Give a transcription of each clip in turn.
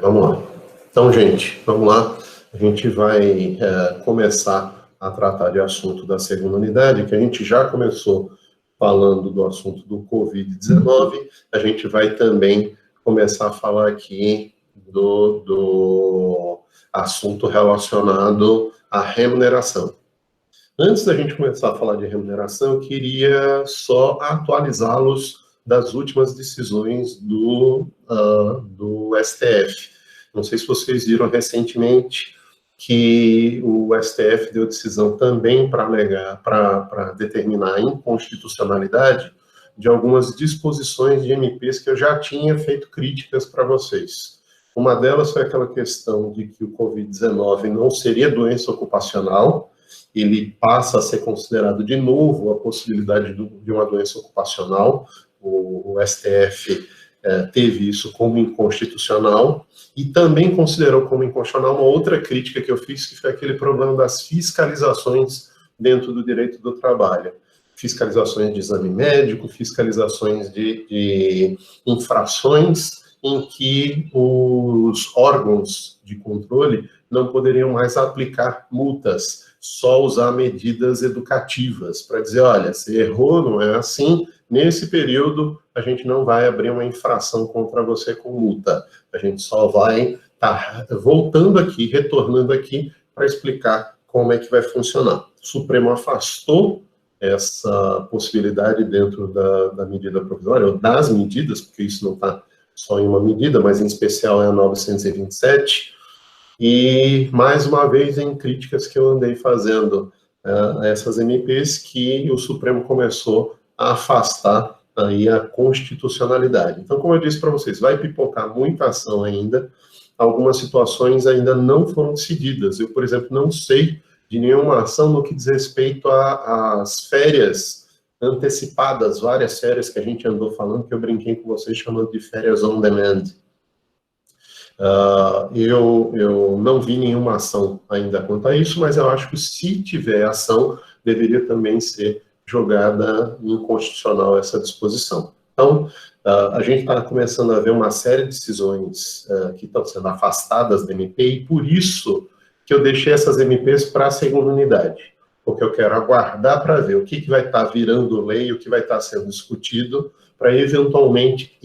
Vamos lá. Então, gente, vamos lá. A gente vai começar a tratar de assunto da segunda unidade, que a gente já começou falando do assunto do Covid-19. A gente vai também começar a falar aqui do assunto relacionado à remuneração. Antes da gente começar a falar de remuneração, eu queria só atualizá-los das últimas decisões do STF. Não sei se vocês viram recentemente que o STF deu decisão também para determinar a inconstitucionalidade de algumas disposições de MPs que eu já tinha feito críticas para vocês. Uma delas foi aquela questão de que o Covid-19 não seria doença ocupacional, ele passa a ser considerado de novo a possibilidade de uma doença ocupacional. O STF teve isso como inconstitucional e também considerou como inconstitucional uma outra crítica que eu fiz, que foi aquele problema das fiscalizações dentro do direito do trabalho. Fiscalizações de exame médico, fiscalizações de infrações em que os órgãos de controle não poderiam mais aplicar multas, só usar medidas educativas para dizer, olha, você errou, não é assim, nesse período a gente não vai abrir uma infração contra você com multa, a gente só vai estar voltando aqui, retornando aqui para explicar como é que vai funcionar. O Supremo afastou essa possibilidade dentro da medida provisória, ou das medidas, porque isso não está só em uma medida, mas em especial é a 927, e mais uma vez em críticas que eu andei fazendo a essas MPs, que o Supremo começou a afastar aí a constitucionalidade. Então, como eu disse para vocês, vai pipocar muita ação ainda, algumas situações ainda não foram decididas. Eu, por exemplo, não sei de nenhuma ação no que diz respeito às férias antecipadas, várias férias que a gente andou falando, que eu brinquei com vocês chamando de férias on demand. Eu não vi nenhuma ação ainda quanto a isso, mas eu acho que se tiver ação, deveria também ser jogada inconstitucional essa disposição. Então, a gente está começando a ver uma série de decisões que estão sendo afastadas da MP, e por isso que eu deixei essas MPs para a segunda unidade, porque eu quero aguardar para ver o que vai estar virando lei, o que vai estar sendo discutido, para eventualmente,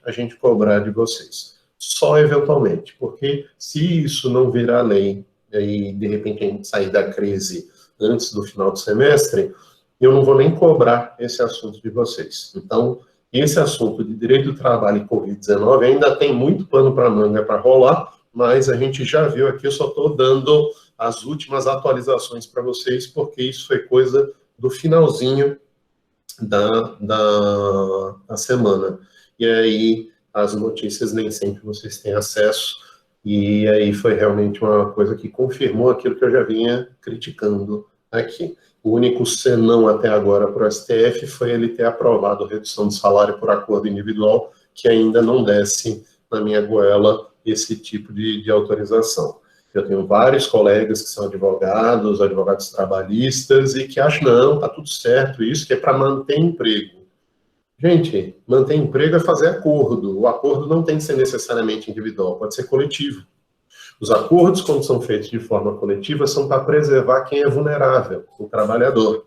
a gente cobrar de vocês. Só eventualmente, porque se isso não virar lei, e de repente a gente sair da crise antes do final do semestre, eu não vou nem cobrar esse assunto de vocês. Então, esse assunto de direito do trabalho e Covid-19 ainda tem muito pano para manga para rolar, mas a gente já viu aqui, eu só estou dando as últimas atualizações para vocês, porque isso foi coisa do finalzinho da semana. E aí, as notícias nem sempre vocês têm acesso, e aí foi realmente uma coisa que confirmou aquilo que eu já vinha criticando aqui. O único senão até agora para o STF foi ele ter aprovado a redução de salário por acordo individual, que ainda não desce na minha goela esse tipo de autorização. Eu tenho vários colegas que são advogados trabalhistas, e que acham, não, está tudo certo, isso que é para manter emprego. Gente, manter emprego é fazer acordo. O acordo não tem que ser necessariamente individual, pode ser coletivo. Os acordos, quando são feitos de forma coletiva, são para preservar quem é vulnerável, o trabalhador.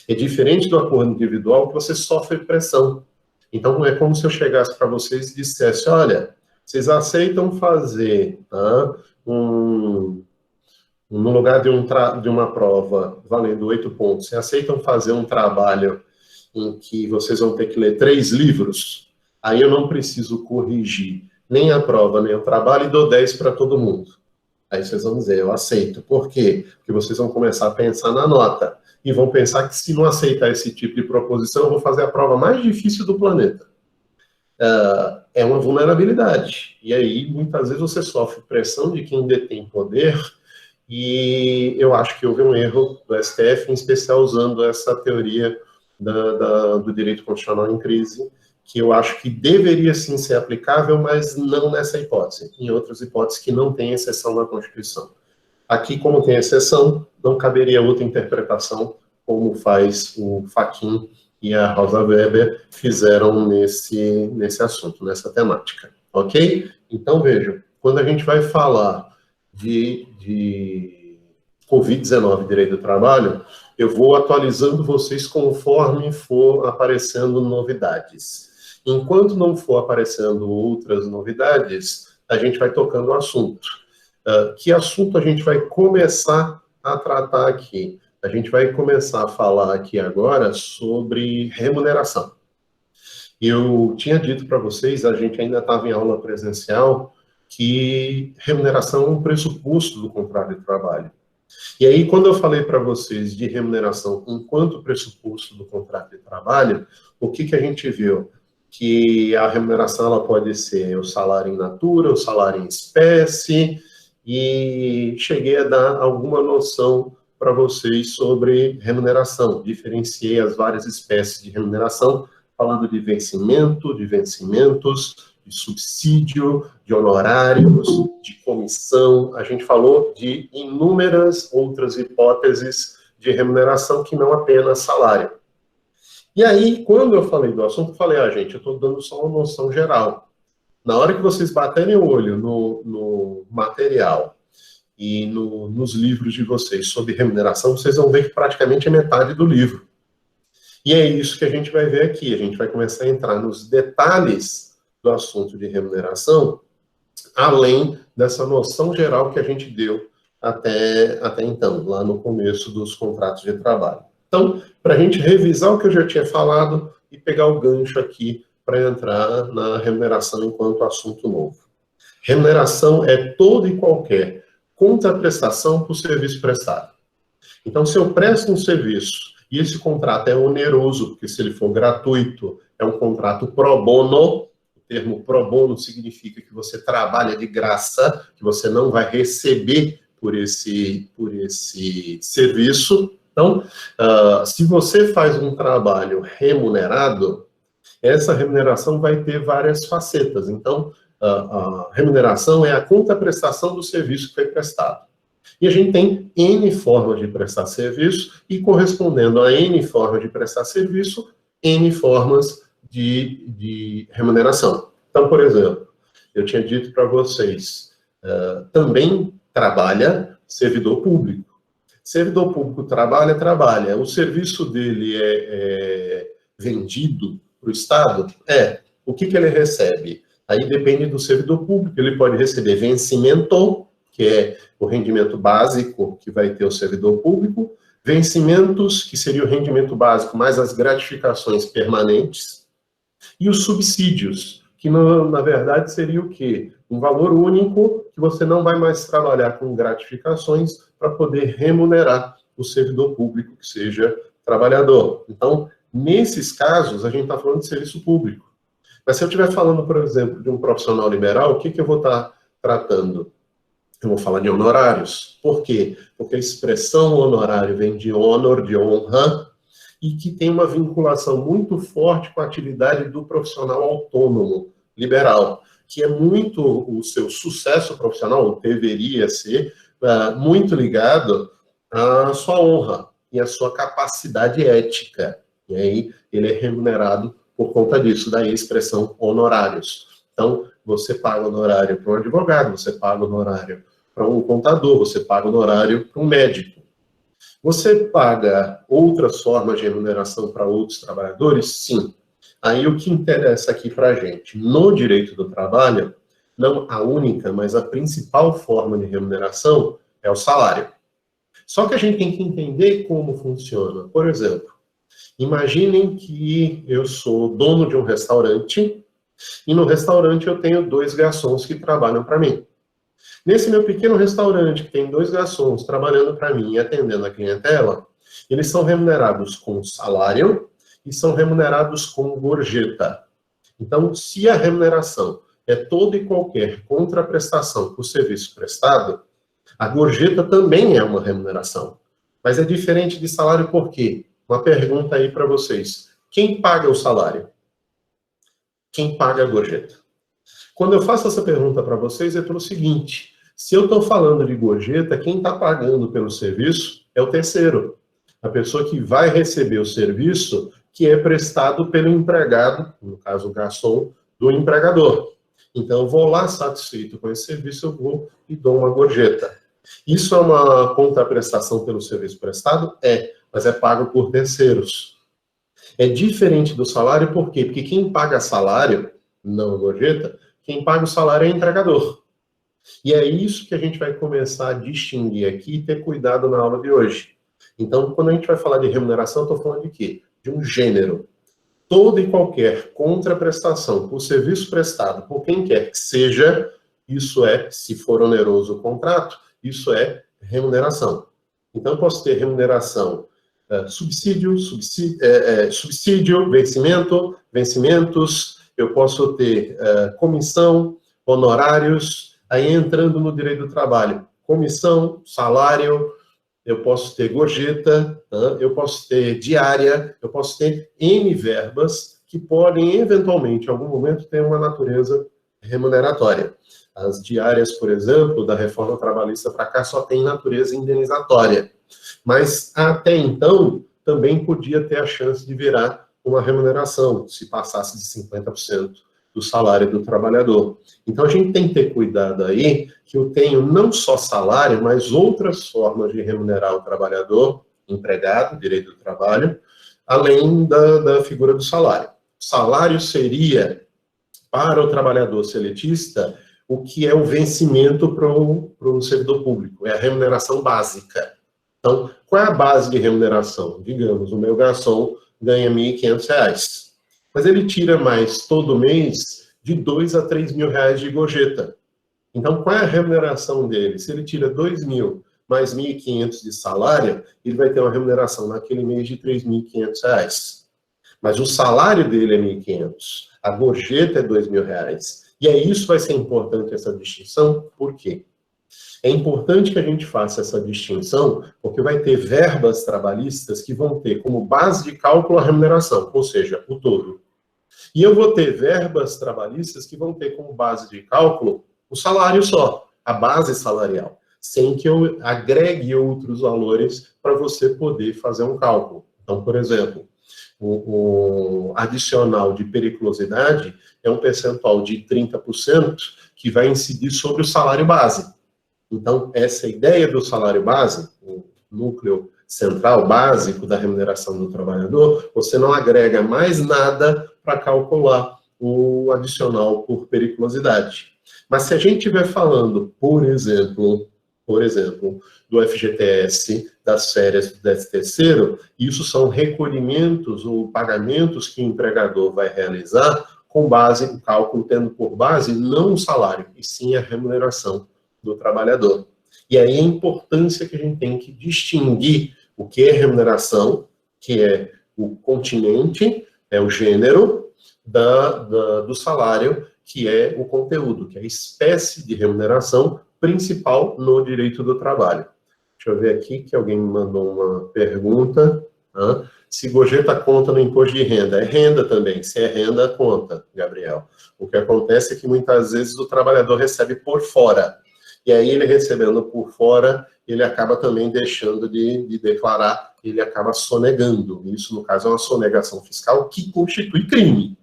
É diferente do acordo individual, que você sofre pressão. Então, é como se eu chegasse para vocês e dissesse, olha, vocês aceitam fazer no lugar de uma prova valendo 8 pontos, vocês aceitam fazer um trabalho em que vocês vão ter que ler 3 livros? Aí eu não preciso corrigir nem a prova, nem o trabalho, e dou 10 para todo mundo. Aí vocês vão dizer, eu aceito. Por quê? Porque vocês vão começar a pensar na nota, e vão pensar que se não aceitar esse tipo de proposição, eu vou fazer a prova mais difícil do planeta. É uma vulnerabilidade. E aí, muitas vezes, você sofre pressão de quem detém poder, e eu acho que houve um erro do STF, em especial usando essa teoria do direito constitucional em crise, que eu acho que deveria sim ser aplicável, mas não nessa hipótese. Em outras hipóteses que não tem exceção na Constituição. Aqui, como tem exceção, não caberia outra interpretação, como faz o Fachin e a Rosa Weber fizeram nesse assunto, nessa temática. ok? Então, vejam, quando a gente vai falar de Covid-19 direito do trabalho, eu vou atualizando vocês conforme for aparecendo novidades. Enquanto não for aparecendo outras novidades, a gente vai tocando o assunto. Que assunto a gente vai começar a tratar aqui? A gente vai começar a falar aqui agora sobre remuneração. Eu tinha dito para vocês, a gente ainda estava em aula presencial, que remuneração é um pressuposto do contrato de trabalho. E aí, quando eu falei para vocês de remuneração enquanto pressuposto do contrato de trabalho, o que a gente viu? Que a remuneração ela pode ser o salário in natura, o salário em espécie, e cheguei a dar alguma noção para vocês sobre remuneração. Diferenciei as várias espécies de remuneração, falando de vencimento, de vencimentos, de subsídio, de honorários, de comissão. A gente falou de inúmeras outras hipóteses de remuneração que não apenas salário. E aí, quando eu falei do assunto, eu falei, gente, eu estou dando só uma noção geral. Na hora que vocês baterem o olho no material e nos livros de vocês sobre remuneração, vocês vão ver que praticamente é metade do livro. E é isso que a gente vai ver aqui. A gente vai começar a entrar nos detalhes do assunto de remuneração, além dessa noção geral que a gente deu até então, lá no começo dos contratos de trabalho. Então, para a gente revisar o que eu já tinha falado e pegar o gancho aqui para entrar na remuneração enquanto assunto novo. Remuneração é toda e qualquer contraprestação por serviço prestado. Então, se eu presto um serviço e esse contrato é oneroso, porque se ele for gratuito, é um contrato pro bono. O termo pro bono significa que você trabalha de graça, que você não vai receber por esse serviço. Então, se você faz um trabalho remunerado, essa remuneração vai ter várias facetas. Então, a remuneração é a contraprestação do serviço que foi prestado. E a gente tem N formas de prestar serviço e, correspondendo a N formas de prestar serviço, N formas de remuneração. Então, por exemplo, eu tinha dito para vocês, também trabalha servidor público. Servidor público trabalha. O serviço dele é vendido para o Estado? O que ele recebe? Aí depende do servidor público. Ele pode receber vencimento, que é o rendimento básico que vai ter o servidor público, vencimentos, que seria o rendimento básico, mais as gratificações permanentes, e os subsídios, que na verdade seria o quê? Um valor único, que você não vai mais trabalhar com gratificações para poder remunerar o servidor público que seja trabalhador. Então, nesses casos, a gente está falando de serviço público. Mas se eu estiver falando, por exemplo, de um profissional liberal, o que eu vou estar tratando? Eu vou falar de honorários. Por quê? Porque a expressão honorário vem de honor, de honra, e que tem uma vinculação muito forte com a atividade do profissional autônomo, liberal, que é muito o seu sucesso profissional, deveria ser, muito ligado à sua honra e à sua capacidade ética. E aí ele é remunerado por conta disso, daí a expressão honorários. Então, você paga honorário para um advogado, você paga honorário para um contador, você paga honorário para um médico. Você paga outras formas de remuneração para outros trabalhadores? Sim. Aí o que interessa aqui para a gente? No direito do trabalho, não a única, mas a principal forma de remuneração é o salário. Só que a gente tem que entender como funciona. Por exemplo, imaginem que eu sou dono de um restaurante e no restaurante eu tenho 2 garçons que trabalham para mim. Nesse meu pequeno restaurante, que tem 2 garçons trabalhando para mim e atendendo a clientela, eles são remunerados com salário e são remunerados com gorjeta. Então, se a remuneração é toda e qualquer contraprestação por serviço prestado, a gorjeta também é uma remuneração. Mas é diferente de salário por quê? Uma pergunta aí para vocês. Quem paga o salário? Quem paga a gorjeta? Quando eu faço essa pergunta para vocês é pelo seguinte: se eu estou falando de gorjeta, quem está pagando pelo serviço é o terceiro. A pessoa que vai receber o serviço que é prestado pelo empregado, no caso o garçom, do empregador. Então, eu vou lá satisfeito com esse serviço, eu vou e dou uma gorjeta. Isso é uma contraprestação pelo serviço prestado? É, mas é pago por terceiros. É diferente do salário, por quê? Porque quem paga salário, não a gorjeta, quem paga o salário é o empregador. E é isso que a gente vai começar a distinguir aqui e ter cuidado na aula de hoje. Então, quando a gente vai falar de remuneração, eu estou falando de quê? De um gênero. Toda e qualquer contraprestação por serviço prestado por quem quer que seja, isso é, se for oneroso o contrato, isso é remuneração. Então, eu posso ter remuneração, subsídio, vencimento, vencimentos, eu posso ter comissão, honorários, aí entrando no direito do trabalho, comissão, salário, eu posso ter gorjeta, eu posso ter diária, eu posso ter N verbas que podem, eventualmente, em algum momento, ter uma natureza remuneratória. As diárias, por exemplo, da reforma trabalhista para cá, só tem natureza indenizatória. Mas, até então, também podia ter a chance de virar uma remuneração, se passasse de 50% do salário do trabalhador. Então, a gente tem que ter cuidado aí, que eu tenho não só salário, mas outras formas de remunerar o trabalhador, empregado, direito do trabalho, além da figura do salário. Salário seria, para o trabalhador seletista, o que é o vencimento para o servidor público, é a remuneração básica. Então, qual é a base de remuneração? Digamos, o meu garçom ganha R$ 1.500, mas ele tira mais todo mês de R$ 2.000 a R$ 3.000 de gorjeta. Então, qual é a remuneração dele? Se ele tira R$ 2.000 mais R$ 1.500 de salário, ele vai ter uma remuneração naquele mês de R$ 3.500. Mas o salário dele é R$ 1.500, a gorjeta é R$ 2.000. E aí isso vai ser importante, essa distinção, por quê? É importante que a gente faça essa distinção, porque vai ter verbas trabalhistas que vão ter como base de cálculo a remuneração, ou seja, o todo. E eu vou ter verbas trabalhistas que vão ter como base de cálculo o salário só, a base salarial, sem que eu agregue outros valores para você poder fazer um cálculo. Então, por exemplo, o adicional de periculosidade é um percentual de 30% que vai incidir sobre o salário base. Então, essa ideia do salário base, o núcleo central básico da remuneração do trabalhador, você não agrega mais nada para calcular o adicional por periculosidade. Mas se a gente estiver falando, por exemplo, do FGTS, das férias do 13º, isso são recolhimentos ou pagamentos que o empregador vai realizar com base, o cálculo tendo por base não o salário, e sim a remuneração do trabalhador. E aí a importância que a gente tem que distinguir o que é remuneração, que é o continente, é o gênero, do salário, que é o conteúdo, que é a espécie de remuneração principal no direito do trabalho. Deixa eu ver aqui que alguém me mandou uma pergunta. Se gorjeta conta no imposto de renda? É renda também. Se é renda, conta, Gabriel. O que acontece é que muitas vezes o trabalhador recebe por fora. E aí ele recebendo por fora, ele acaba também deixando de declarar, ele acaba sonegando. Isso, no caso, é uma sonegação fiscal que constitui crime.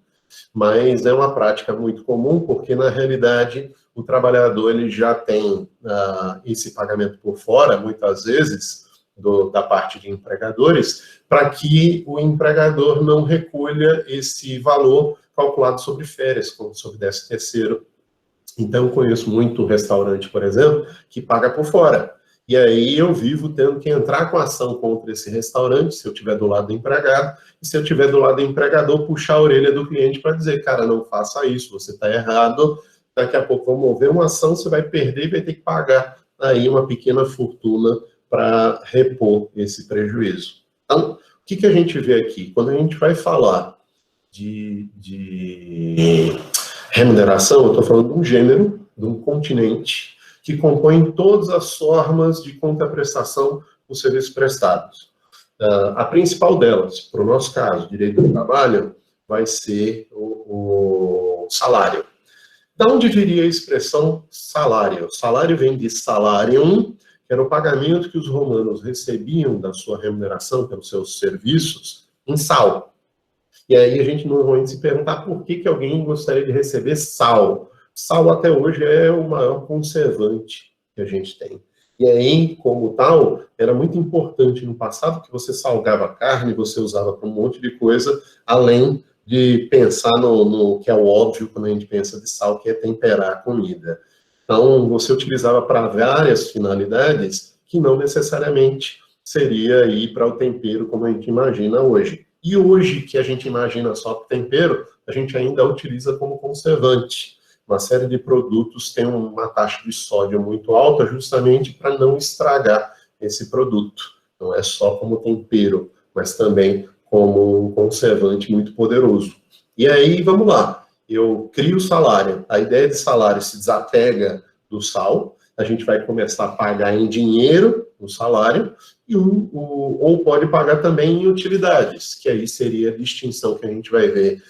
Mas é uma prática muito comum, porque, na realidade, o trabalhador ele já tem esse pagamento por fora, muitas vezes, da parte de empregadores, para que o empregador não recolha esse valor calculado sobre férias, como sobre 13º. Então, eu conheço muito restaurante, por exemplo, que paga por fora. E aí eu vivo tendo que entrar com ação contra esse restaurante, se eu estiver do lado do empregado, e se eu estiver do lado do empregador, puxar a orelha do cliente para dizer, cara, não faça isso, você está errado, daqui a pouco vamos mover uma ação, você vai perder e vai ter que pagar aí uma pequena fortuna para repor esse prejuízo. Então, o que a gente vê aqui? Quando a gente vai falar de remuneração, eu estou falando de um gênero, de um continente, que compõe todas as formas de contraprestação dos serviços prestados. A principal delas, para o nosso caso, direito do trabalho, vai ser o salário. Da onde viria a expressão salário? Salário vem de salarium, que era o pagamento que os romanos recebiam da sua remuneração pelos seus serviços em sal. E aí a gente normalmente se pergunta por que alguém gostaria de receber sal. Sal até hoje é o maior conservante que a gente tem. E aí, como tal, era muito importante no passado que você salgava a carne, você usava para um monte de coisa, além de pensar no que é o óbvio quando a gente pensa de sal, que é temperar a comida. Então, você utilizava para várias finalidades que não necessariamente seria ir para o tempero como a gente imagina hoje. E hoje, que a gente imagina só para tempero, a gente ainda utiliza como conservante. Uma série de produtos tem uma taxa de sódio muito alta justamente para não estragar esse produto. Não é só como tempero, mas também como um conservante muito poderoso. E aí, vamos lá, eu crio o salário, a ideia de salário se desapega do sal, a gente vai começar a pagar em dinheiro o salário, ou pode pagar também em utilidades, que aí seria a distinção que a gente vai ver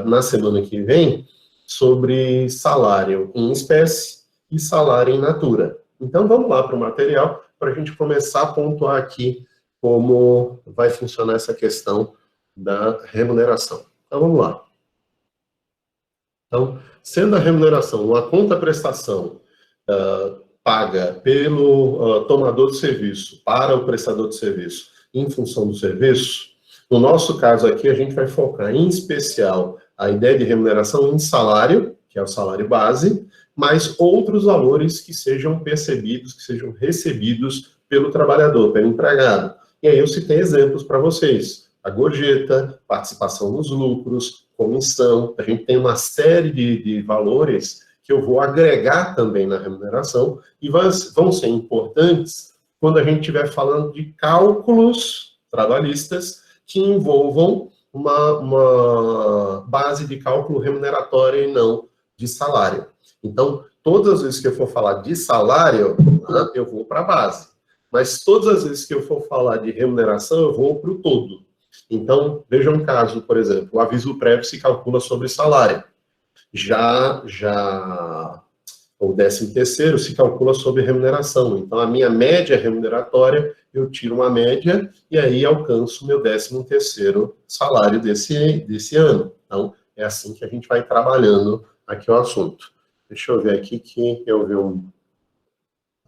na semana que vem, sobre salário em espécie e salário em natura. Então, vamos lá para o material, para a gente começar a pontuar aqui como vai funcionar essa questão da remuneração. Então, vamos lá. Então, sendo a remuneração uma conta-prestação paga pelo tomador de serviço para o prestador de serviço em função do serviço, no nosso caso aqui, a gente vai focar em especial a ideia de remuneração em salário, que é o salário base, mas outros valores que sejam percebidos, que sejam recebidos pelo trabalhador, pelo empregado. E aí eu citei exemplos para vocês. A gorjeta, participação nos lucros, comissão. A gente tem uma série de valores que eu vou agregar também na remuneração e vão ser importantes quando a gente estiver falando de cálculos trabalhistas que envolvam uma base de cálculo remuneratória e não de salário. Então, todas as vezes que eu for falar de salário, eu vou para a base. Mas todas as vezes que eu for falar de remuneração, eu vou para o todo. Então, veja um caso, por exemplo, o aviso prévio se calcula sobre salário. Já o 13º se calcula sobre remuneração. Então, a minha média remuneratória, eu tiro uma média e aí alcanço o meu 13º salário desse ano. Então, é assim que a gente vai trabalhando aqui o assunto. Deixa eu ver aqui que eu vi um...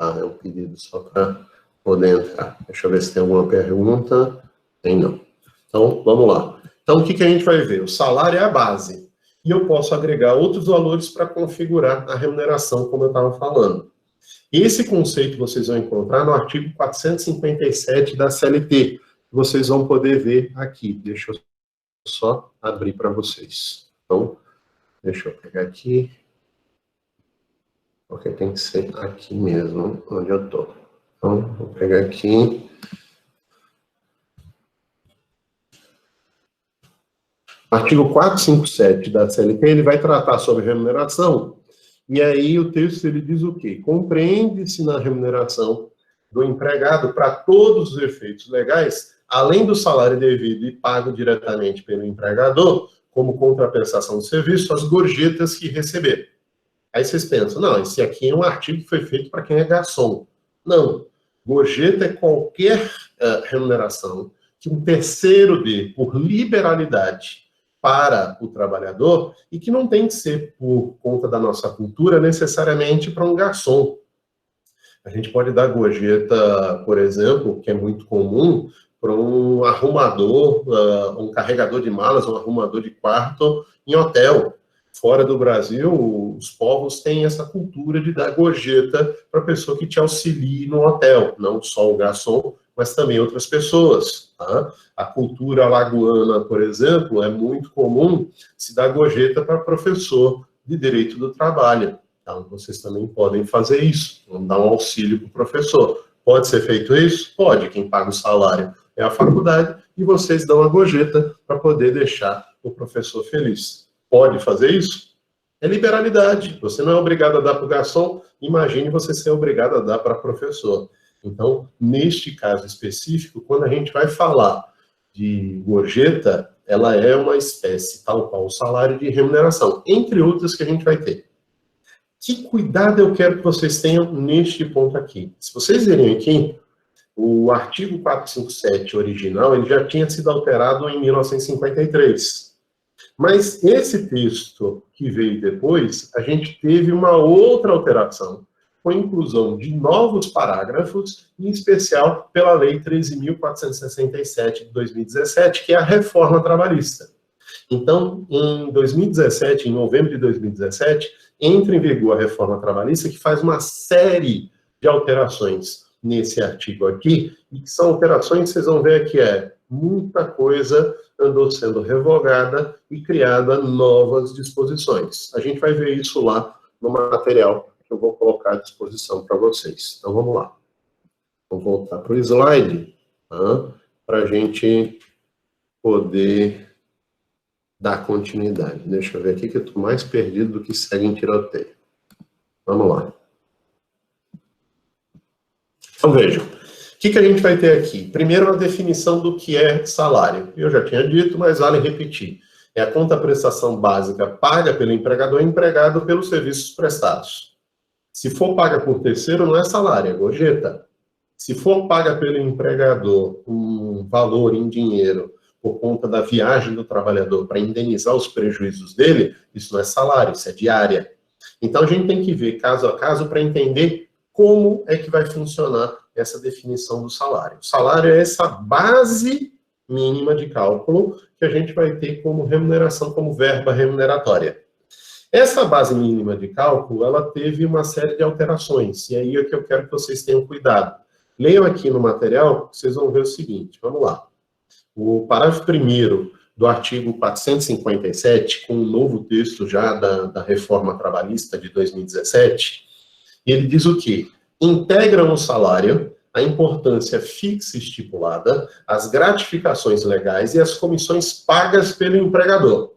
é um pedido só para poder entrar. Deixa eu ver se tem alguma pergunta. Tem não. Então, vamos lá. Então, o que a gente vai ver? O salário é a base. E eu posso agregar outros valores para configurar a remuneração, como eu estava falando. Esse conceito vocês vão encontrar no artigo 457 da CLT, que vocês vão poder ver aqui. Deixa eu só abrir para vocês. Então, deixa eu pegar aqui, porque tem que ser aqui mesmo, onde eu estou. Então, vou pegar aqui. Artigo 457 da CLT, ele vai tratar sobre remuneração, e aí o texto ele diz o quê? Compreende-se na remuneração do empregado para todos os efeitos legais, além do salário devido e pago diretamente pelo empregador, como contraprestação de serviço, as gorjetas que receber. Aí vocês pensam, não, esse aqui é um artigo que foi feito para quem é garçom. Não, gorjeta é qualquer remuneração que um terceiro dê por liberalidade para o trabalhador e que não tem que ser por conta da nossa cultura necessariamente para um garçom. A gente pode dar gorjeta, por exemplo, que é muito comum, para um arrumador, um carregador de malas, um arrumador de quarto em hotel. Fora do Brasil, os povos têm essa cultura de dar gorjeta para a pessoa que te auxilie no hotel, não só o garçom, mas também outras pessoas. Tá? A cultura alagoana, por exemplo, é muito comum se dar gorjeta para professor de direito do trabalho. Então, vocês também podem fazer isso, dar um auxílio para o professor. Pode ser feito isso? Pode. Quem paga o salário é a faculdade e vocês dão a gorjeta para poder deixar o professor feliz. Pode fazer isso? É liberalidade. Você não é obrigado a dar para o garçom, imagine você ser obrigado a dar para professor. Então, neste caso específico, quando a gente vai falar de gorjeta, ela é uma espécie, tal qual o salário de remuneração, entre outras que a gente vai ter. Que cuidado eu quero que vocês tenham neste ponto aqui? Se vocês verem aqui, o artigo 457 original, ele já tinha sido alterado em 1953. Mas esse texto que veio depois, a gente teve uma outra alteração, com a inclusão de novos parágrafos, em especial pela Lei 13.467 de 2017, que é a reforma trabalhista. Então, em 2017, em novembro de 2017, entra em vigor a reforma trabalhista, que faz uma série de alterações nesse artigo aqui, e que são alterações, vocês vão ver que muita coisa andou sendo revogada e criada novas disposições. A gente vai ver isso lá no material que eu vou colocar à disposição para vocês. Então, vamos lá. Vamos voltar para o slide, para a gente poder dar continuidade. Deixa eu ver aqui que eu estou mais perdido do que segue em tiroteio. Vamos lá. Então, vejam. O que a gente vai ter aqui? Primeiro, a definição do que é salário. Eu já tinha dito, mas vale repetir. É a contraprestação básica paga pelo empregador e empregado pelos serviços prestados. Se for paga por terceiro, não é salário, é gorjeta. Se for paga pelo empregador um valor em dinheiro por conta da viagem do trabalhador para indenizar os prejuízos dele, isso não é salário, isso é diária. Então, a gente tem que ver caso a caso para entender como é que vai funcionar essa definição do salário. O salário é essa base mínima de cálculo que a gente vai ter como remuneração, como verba remuneratória. Essa base mínima de cálculo, ela teve uma série de alterações, e aí é que eu quero que vocês tenham cuidado. Leiam aqui no material, vocês vão ver o seguinte, vamos lá. O parágrafo 1º do artigo 457, com um novo texto já da reforma trabalhista de 2017, ele diz o quê? Integram o salário, a importância fixa e estipulada, as gratificações legais e as comissões pagas pelo empregador.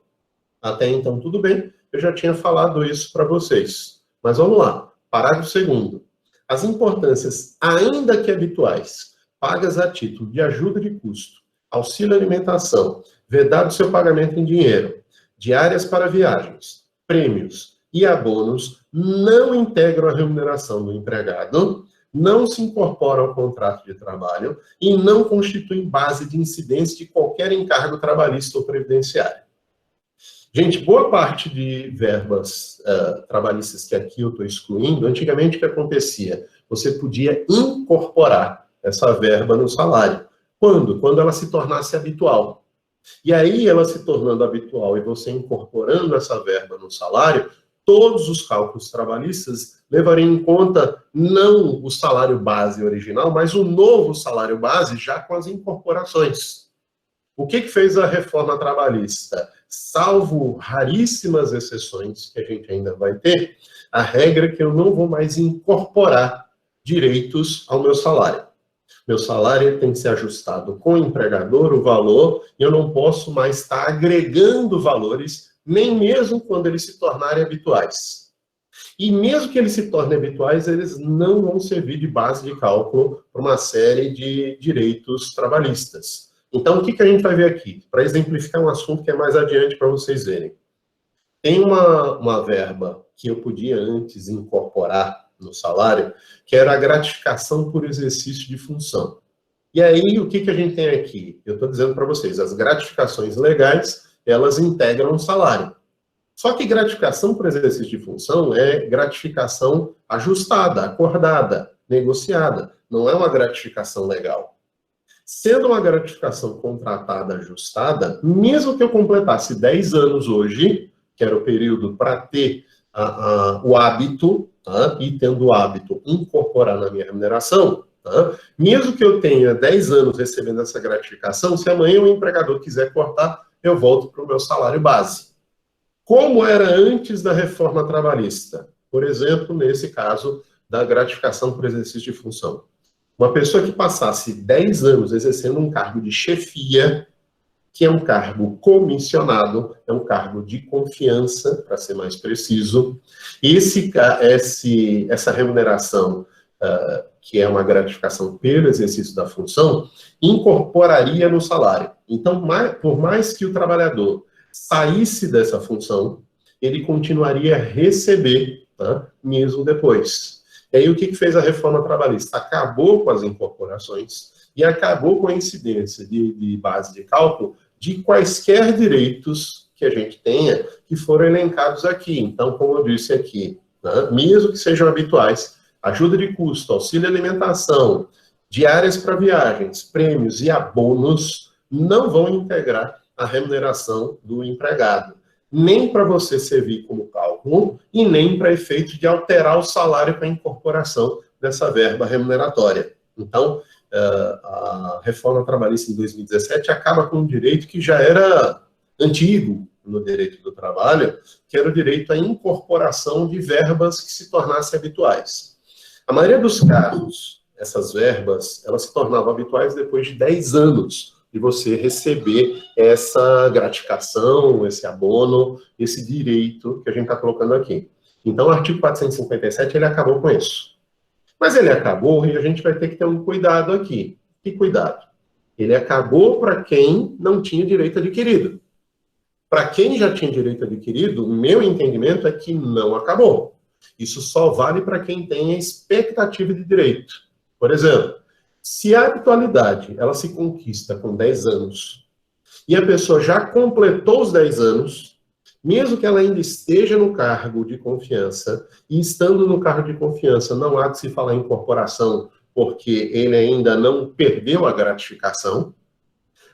Até então, tudo bem, eu já tinha falado isso para vocês. Mas vamos lá, parágrafo 2º. As importâncias, ainda que habituais, pagas a título de ajuda de custo, auxílio alimentação, vedado seu pagamento em dinheiro, diárias para viagens, prêmios e abonos, não integram a remuneração do empregado, não se incorporam ao contrato de trabalho e não constituem base de incidência de qualquer encargo trabalhista ou previdenciário. Gente, boa parte de verbas trabalhistas que aqui eu estou excluindo, antigamente o que acontecia? Você podia incorporar essa verba no salário. Quando? Quando ela se tornasse habitual. E aí, ela se tornando habitual e você incorporando essa verba no salário, todos os cálculos trabalhistas levariam em conta não o salário base original, mas o novo salário base já com as incorporações. O que fez a reforma trabalhista? Salvo raríssimas exceções que a gente ainda vai ter, a regra é que eu não vou mais incorporar direitos ao meu salário. Meu salário tem que ser ajustado com o empregador, o valor, e eu não posso mais estar agregando valores, nem mesmo quando eles se tornarem habituais. E mesmo que eles se tornem habituais, eles não vão servir de base de cálculo para uma série de direitos trabalhistas. Então, o que a gente vai ver aqui? Para exemplificar um assunto que é mais adiante para vocês verem. Tem uma verba que eu podia antes incorporar no salário, que era a gratificação por exercício de função. E aí, o que a gente tem aqui? Eu estou dizendo para vocês, as gratificações legais, elas integram o salário. Só que gratificação por exercício de função é gratificação ajustada, acordada, negociada. Não é uma gratificação legal. Sendo uma gratificação contratada, ajustada, mesmo que eu completasse 10 anos hoje, que era o período para ter o hábito, e tendo o hábito incorporar na minha remuneração, mesmo que eu tenha 10 anos recebendo essa gratificação, se amanhã o empregador quiser cortar, eu volto para o meu salário base. Como era antes da reforma trabalhista? Por exemplo, nesse caso da gratificação por exercício de função. Uma pessoa que passasse 10 anos exercendo um cargo de chefia, que é um cargo comissionado, é um cargo de confiança, para ser mais preciso, e essa remuneração, que é uma gratificação pelo exercício da função, incorporaria no salário. Então, por mais que o trabalhador saísse dessa função, ele continuaria a receber, mesmo depois. E aí, o que fez a reforma trabalhista? Acabou com as incorporações e acabou com a incidência de base de cálculo de quaisquer direitos que a gente tenha, que foram elencados aqui. Então, como eu disse aqui, né, mesmo que sejam habituais, ajuda de custo, auxílio alimentação, diárias para viagens, prêmios e abonos, não vão integrar a remuneração do empregado, nem para você servir como cálculo e nem para efeito de alterar o salário para a incorporação dessa verba remuneratória. Então, a reforma trabalhista em 2017 acaba com um direito que já era antigo no direito do trabalho, que era o direito à incorporação de verbas que se tornassem habituais. A maioria dos casos, essas verbas, elas se tornavam habituais depois de 10 anos de você receber essa gratificação, esse abono, esse direito que a gente está colocando aqui. Então, o artigo 457, ele acabou com isso. Mas ele acabou e a gente vai ter que ter um cuidado aqui. Que cuidado? Ele acabou para quem não tinha direito adquirido. Para quem já tinha direito adquirido, o meu entendimento é que não acabou. Isso só vale para quem tem a expectativa de direito. Por exemplo, se a habitualidade ela se conquista com 10 anos e a pessoa já completou os 10 anos, mesmo que ela ainda esteja no cargo de confiança, e estando no cargo de confiança não há de se falar em incorporação, porque ele ainda não perdeu a gratificação,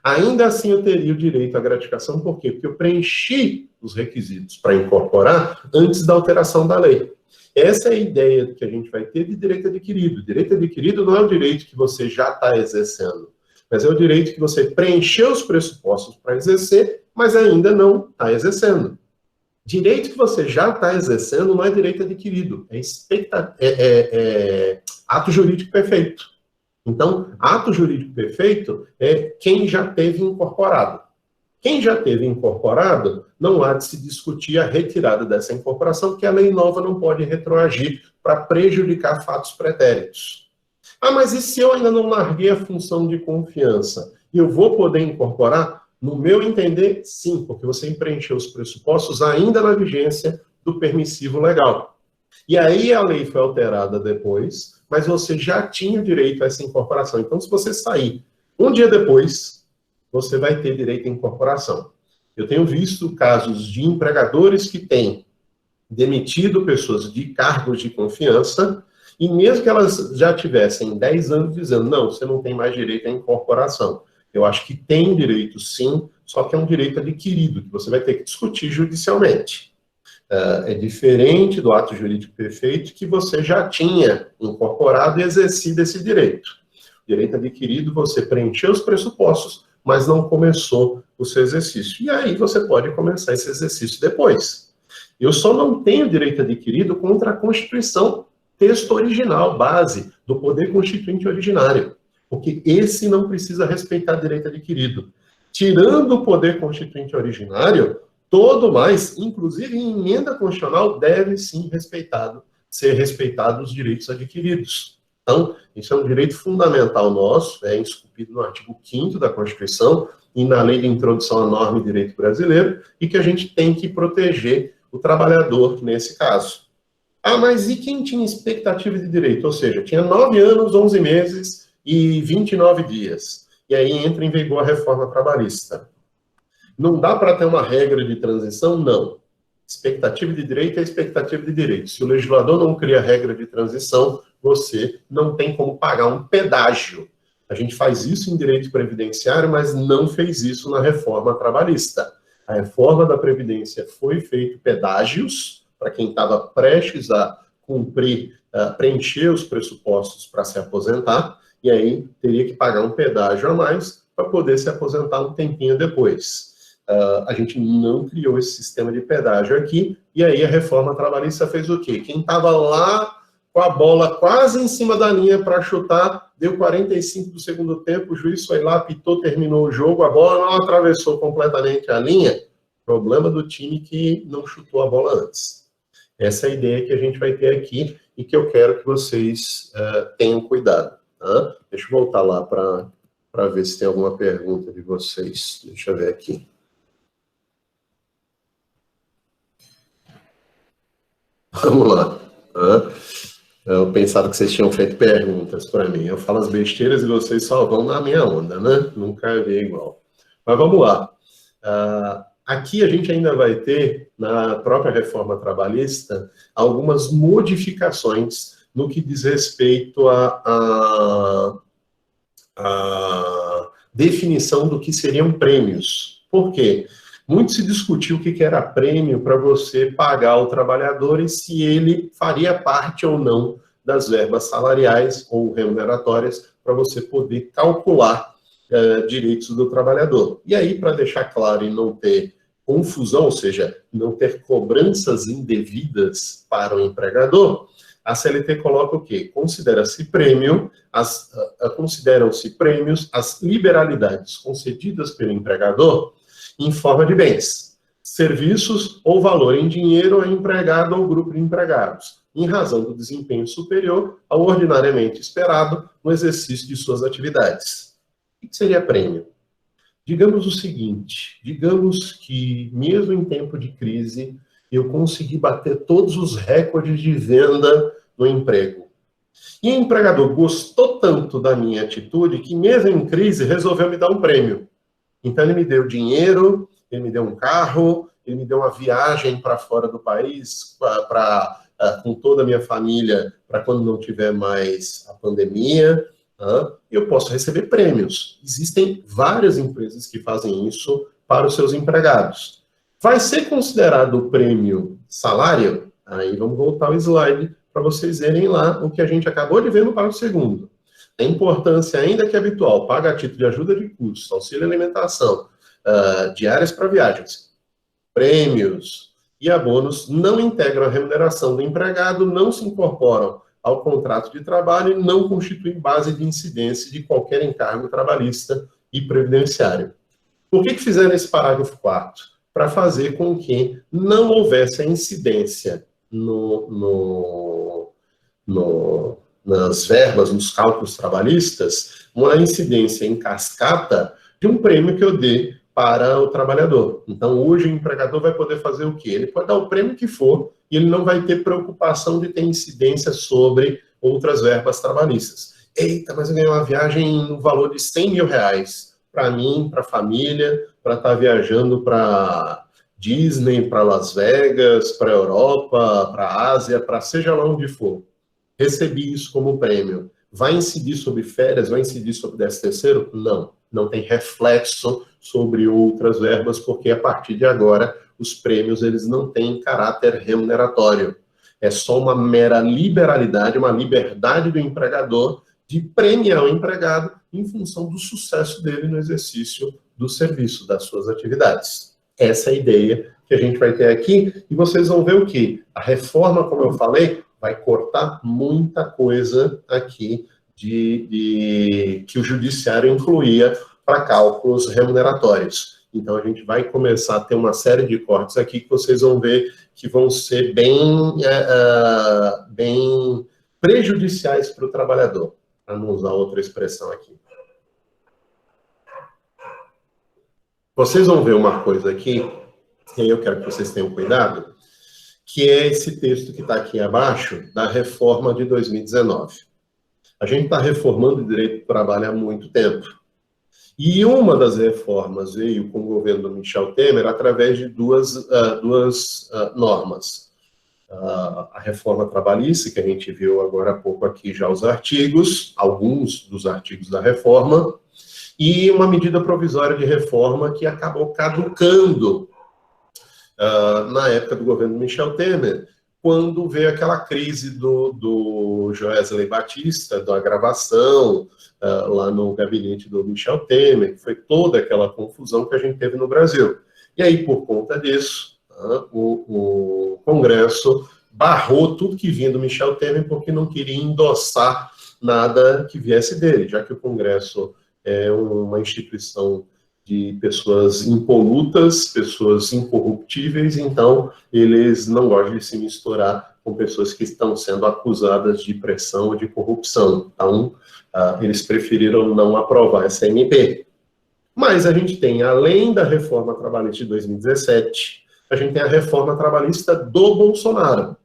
ainda assim eu teria o direito à gratificação, por quê? Porque eu preenchi os requisitos para incorporar antes da alteração da lei. Essa é a ideia que a gente vai ter de direito adquirido. Direito adquirido não é o direito que você já está exercendo, mas é o direito que você preencheu os pressupostos para exercer, mas ainda não está exercendo. Direito que você já está exercendo não é direito adquirido, é ato jurídico perfeito. Então, ato jurídico perfeito é quem já teve incorporado. Quem já teve incorporado, não há de se discutir a retirada dessa incorporação, porque a lei nova não pode retroagir para prejudicar fatos pretéritos. Ah, mas e se eu ainda não larguei a função de confiança? E eu vou poder incorporar? No meu entender, sim, porque você preencheu os pressupostos ainda na vigência do permissivo legal. E aí a lei foi alterada depois, mas você já tinha o direito a essa incorporação. Então, se você sair um dia depois, você vai ter direito à incorporação. Eu tenho visto casos de empregadores que têm demitido pessoas de cargos de confiança, e mesmo que elas já tivessem 10 anos dizendo, não, você não tem mais direito à incorporação. Eu acho que tem direito, sim, só que é um direito adquirido, que você vai ter que discutir judicialmente. É diferente do ato jurídico perfeito que você já tinha incorporado e exercido esse direito. Direito adquirido, você preencheu os pressupostos, mas não começou o seu exercício. E aí você pode começar esse exercício depois. Eu só não tenho direito adquirido contra a Constituição, texto original, base do poder constituinte originário, porque esse não precisa respeitar direito adquirido. Tirando o poder constituinte originário, todo mais, inclusive em emenda constitucional, deve sim ser respeitado os direitos adquiridos. Então, isso é um direito fundamental nosso, é esculpido no artigo 5º da Constituição e na Lei de Introdução à Norma e Direito Brasileiro, e que a gente tem que proteger o trabalhador nesse caso. Ah, mas e quem tinha expectativa de direito? Ou seja, tinha 9 anos, 11 meses e 29 dias. E aí entra em vigor a reforma trabalhista. Não dá para ter uma regra de transição? Não. Expectativa de direito é expectativa de direito. Se o legislador não cria regra de transição, você não tem como pagar um pedágio. A gente faz isso em direito previdenciário, mas não fez isso na reforma trabalhista. A reforma da Previdência foi feito pedágios para quem estava prestes a cumprir, preencher os pressupostos para se aposentar, e aí teria que pagar um pedágio a mais para poder se aposentar um tempinho depois. A gente não criou esse sistema de pedágio aqui, e aí a reforma trabalhista fez o quê? Quem estava lá com a bola quase em cima da linha para chutar, deu 45 do segundo tempo, o juiz foi lá, apitou, terminou o jogo, a bola não atravessou completamente a linha, problema do time que não chutou a bola antes. Essa é a ideia que a gente vai ter aqui e que eu quero que vocês tenham cuidado. Tá? Deixa eu voltar lá para ver se tem alguma pergunta de vocês. Deixa eu ver aqui. Vamos lá. Eu pensava que vocês tinham feito perguntas para mim. Eu falo as besteiras e vocês só vão na minha onda, né? Nunca vi igual. Mas vamos lá. Aqui a gente ainda vai ter, na própria reforma trabalhista, algumas modificações no que diz respeito à definição do que seriam prêmios. Por quê? Muito se discutiu o que era prêmio para você pagar ao trabalhador e se ele faria parte ou não das verbas salariais ou remuneratórias para você poder calcular direitos do trabalhador. E aí, para deixar claro e não ter confusão, ou seja, não ter cobranças indevidas para o empregador, a CLT coloca o quê? Consideram-se prêmios as liberalidades concedidas pelo empregador em forma de bens, serviços ou valor em dinheiro ao empregado ou grupo de empregados, em razão do desempenho superior ao ordinariamente esperado no exercício de suas atividades. O que seria prêmio? Digamos o seguinte, digamos que mesmo em tempo de crise, eu consegui bater todos os recordes de venda no emprego. E o empregador gostou tanto da minha atitude que mesmo em crise resolveu me dar um prêmio. Então ele me deu dinheiro, ele me deu um carro, ele me deu uma viagem para fora do país, com toda a minha família, para quando não tiver mais a pandemia, eu posso receber prêmios. Existem várias empresas que fazem isso para os seus empregados. Vai ser considerado o prêmio salário? Aí vamos voltar ao slide para vocês verem lá o que a gente acabou de ver no parágrafo segundo. A importância, ainda que habitual, paga a título de ajuda de custos, auxílio alimentação, diárias para viagens, prêmios e abonos não integram a remuneração do empregado, não se incorporam ao contrato de trabalho e não constituem base de incidência de qualquer encargo trabalhista e previdenciário. Por que fizeram esse parágrafo 4º? Para fazer com que não houvesse a incidência nas verbas, nos cálculos trabalhistas, uma incidência em cascata de um prêmio que eu dê para o trabalhador. Então, hoje o empregador vai poder fazer o quê? Ele pode dar o prêmio que for e ele não vai ter preocupação de ter incidência sobre outras verbas trabalhistas. Eita, mas eu ganhei uma viagem no valor de 100 mil reais para mim, para a família, para estar viajando para Disney, para Las Vegas, para a Europa, para a Ásia, para seja lá onde for. Recebi isso como prêmio. Vai incidir sobre férias? Vai incidir sobre 13º? Não. Não tem reflexo sobre outras verbas, porque a partir de agora os prêmios eles não têm caráter remuneratório. É só uma mera liberalidade, uma liberdade do empregador de premiar o empregado em função do sucesso dele no exercício do serviço, das suas atividades. Essa é a ideia que a gente vai ter aqui, e vocês vão ver o quê? A reforma, como eu falei, vai cortar muita coisa aqui que o judiciário incluía para cálculos remuneratórios. Então, a gente vai começar a ter uma série de cortes aqui que vocês vão ver que vão ser bem prejudiciais para o trabalhador, para não usar outra expressão aqui. Vocês vão ver uma coisa aqui, e eu quero que vocês tenham cuidado, que é esse texto que está aqui abaixo, da reforma de 2019. A gente está reformando o direito do trabalho há muito tempo. E uma das reformas veio com o governo do Michel Temer através de duas normas. A reforma trabalhista, que a gente viu agora há pouco aqui já os artigos, alguns dos artigos da reforma, e uma medida provisória de reforma que acabou caducando na época do governo Michel Temer, quando veio aquela crise do Joesley Batista, da gravação, lá no gabinete do Michel Temer, que foi toda aquela confusão que a gente teve no Brasil. E aí, por conta disso, o Congresso barrou tudo que vinha do Michel Temer porque não queria endossar nada que viesse dele, já que o Congresso é uma instituição de pessoas impolutas, pessoas incorruptíveis, então eles não gostam de se misturar com pessoas que estão sendo acusadas de pressão ou de corrupção. Então, eles preferiram não aprovar essa MP. Mas a gente tem, além da reforma trabalhista de 2017, a gente tem a reforma trabalhista do Bolsonaro,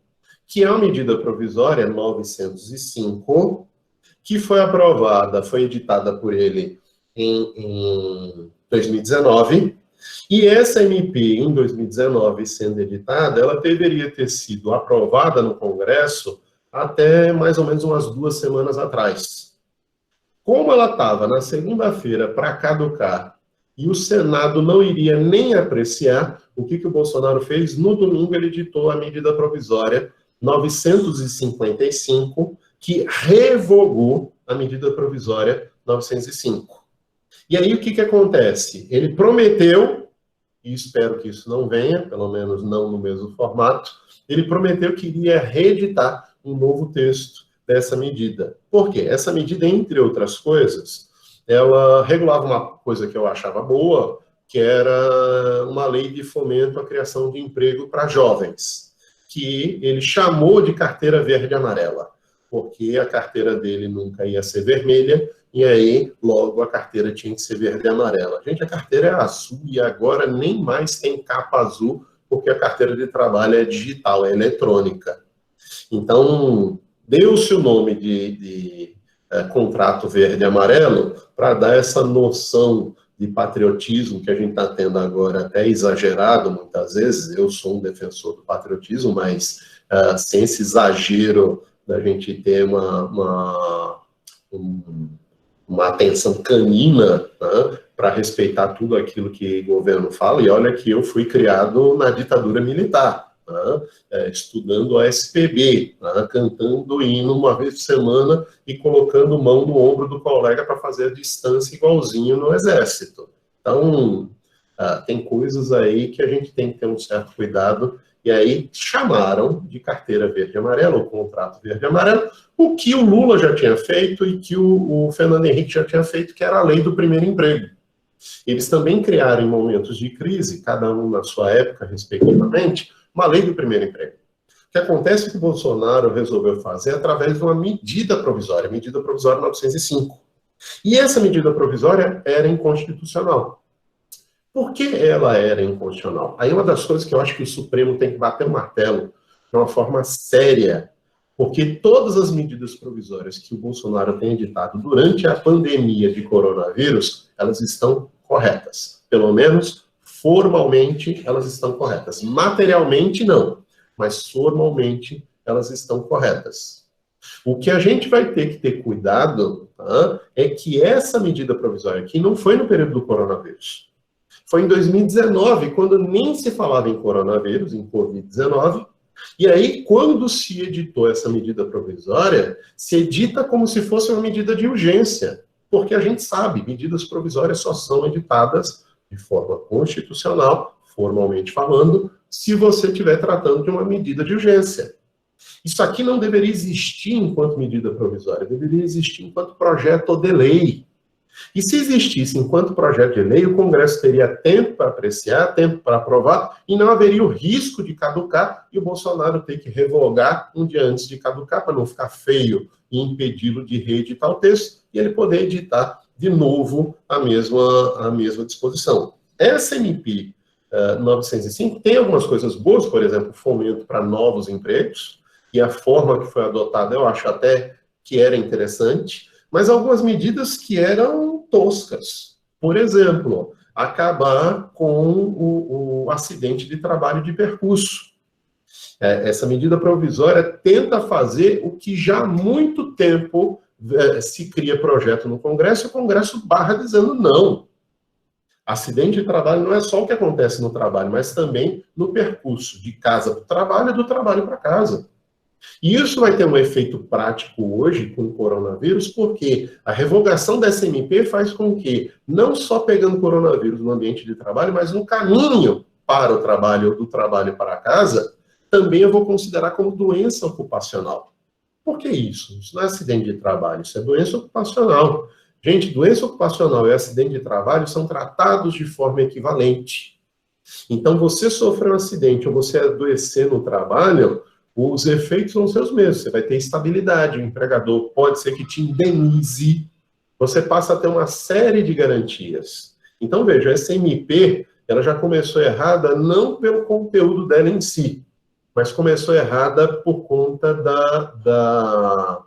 que é uma medida provisória 905, que foi aprovada, foi editada por ele em 2019, E essa MP, em 2019, sendo editada, ela deveria ter sido aprovada no Congresso até mais ou menos umas 2 semanas atrás. Como ela estava na segunda-feira para caducar e o Senado não iria nem apreciar, o que o Bolsonaro fez? No domingo ele editou a medida provisória 955, que revogou a medida provisória 905. E aí o que acontece? Ele prometeu, e espero que isso não venha, pelo menos não no mesmo formato, ele prometeu que iria reeditar um novo texto dessa medida. Por quê? Essa medida, entre outras coisas, ela regulava uma coisa que eu achava boa, que era uma lei de fomento à criação de emprego para jovens, que ele chamou de carteira verde e amarela, porque a carteira dele nunca ia ser vermelha, e aí, logo, a carteira tinha que ser verde e amarela. Gente, a carteira é azul e agora nem mais tem capa azul, porque a carteira de trabalho é digital, é eletrônica. Então, deu-se o nome de contrato verde e amarelo para dar essa noção de patriotismo que a gente está tendo agora, até exagerado muitas vezes. Eu sou um defensor do patriotismo, mas sem esse exagero da gente ter uma atenção canina, né, para respeitar tudo aquilo que o governo fala. E olha que eu fui criado na ditadura militar, né, estudando a SPB, né, cantando o hino uma vez por semana e colocando mão no ombro do colega para fazer a distância igualzinho no exército. Então, tem coisas aí que a gente tem que ter um certo cuidado. E aí chamaram de carteira verde e amarela, ou contrato verde e amarelo, o que o Lula já tinha feito e que o Fernando Henrique já tinha feito, que era a lei do primeiro emprego. Eles também criaram, em momentos de crise, cada um na sua época, respectivamente, uma lei do primeiro emprego. O que acontece é que o Bolsonaro resolveu fazer através de uma medida provisória 905. E essa medida provisória era inconstitucional. Por que ela era inconstitucional? Aí uma das coisas que eu acho que o Supremo tem que bater o martelo de uma forma séria, porque todas as medidas provisórias que o Bolsonaro tem editado durante a pandemia de coronavírus, elas estão corretas. Pelo menos, formalmente, elas estão corretas. Materialmente, não. Mas, formalmente, elas estão corretas. O que a gente vai ter que ter cuidado, tá, é que essa medida provisória aqui não foi no período do coronavírus. Foi em 2019, quando nem se falava em coronavírus, em Covid-19, e aí, quando se editou essa medida provisória, se edita como se fosse uma medida de urgência, porque a gente sabe, medidas provisórias só são editadas de forma constitucional, formalmente falando, se você estiver tratando de uma medida de urgência. Isso aqui não deveria existir enquanto medida provisória, deveria existir enquanto projeto de lei. E se existisse enquanto projeto de lei, o Congresso teria tempo para apreciar, tempo para aprovar, e não haveria o risco de caducar e o Bolsonaro ter que revogar um dia antes de caducar, para não ficar feio e impedi-lo de reeditar o texto, e ele poder editar de novo a mesma disposição. Essa MP 905 tem algumas coisas boas, por exemplo, fomento para novos empregos, e a forma que foi adotada eu acho até que era interessante, mas algumas medidas que eram toscas. Por exemplo, acabar com o acidente de trabalho de percurso. Essa medida provisória tenta fazer o que já há muito tempo se cria projeto no Congresso, e o Congresso barra dizendo não. Acidente de trabalho não é só o que acontece no trabalho, mas também no percurso de casa para o trabalho e do trabalho para casa. E isso vai ter um efeito prático hoje com o coronavírus, porque a revogação dessa MP faz com que, não só pegando coronavírus no ambiente de trabalho, mas no caminho para o trabalho ou do trabalho para casa, também eu vou considerar como doença ocupacional. Por que isso? Isso não é acidente de trabalho, isso é doença ocupacional. Gente, doença ocupacional e acidente de trabalho são tratados de forma equivalente. Então, você sofrer um acidente ou você adoecer no trabalho, os efeitos vão ser os mesmos. Você vai ter estabilidade, o empregador pode ser que te indenize, você passa a ter uma série de garantias. Então, veja, essa MP, ela já começou errada não pelo conteúdo dela em si, mas começou errada por conta da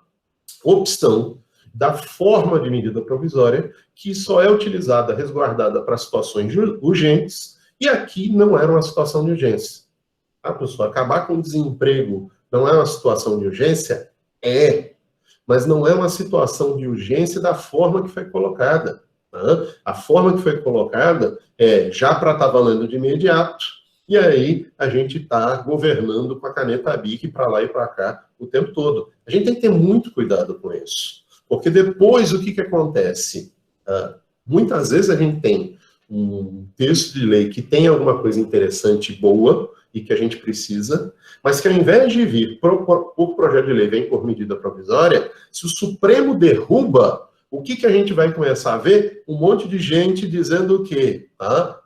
opção da forma de medida provisória, que só é utilizada, resguardada para situações urgentes, e aqui não era uma situação de urgência. Ah, professor, acabar com o desemprego não é uma situação de urgência? É, mas não é uma situação de urgência da forma que foi colocada. Tá? A forma que foi colocada é já para estar valendo de imediato, e aí a gente está governando com a caneta BIC para lá e para cá o tempo todo. A gente tem que ter muito cuidado com isso, porque depois o que acontece? Muitas vezes a gente tem um texto de lei que tem alguma coisa interessante e boa, e que a gente precisa, mas que ao invés de vir por projeto de lei, vem por medida provisória, se o Supremo derruba, o que a gente vai começar a ver? Um monte de gente dizendo o quê?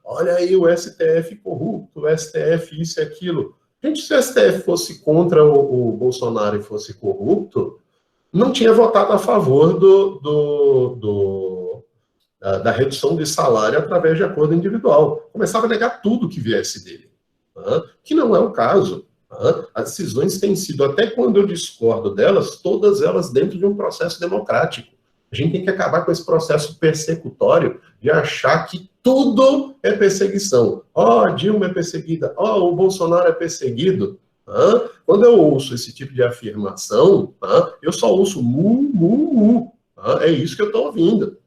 Olha aí o STF corrupto, o STF isso e aquilo. Gente, se o STF fosse contra o Bolsonaro e fosse corrupto, não tinha votado a favor da redução de salário através de acordo individual. Começava a negar tudo que viesse dele. Que não é o caso. As decisões têm sido, até quando eu discordo delas, todas elas dentro de um processo democrático. A gente tem que acabar com esse processo persecutório de achar que tudo é perseguição. A Dilma é perseguida, o Bolsonaro é perseguido. Quando eu ouço esse tipo de afirmação, eu só ouço mu. É isso que eu estou ouvindo.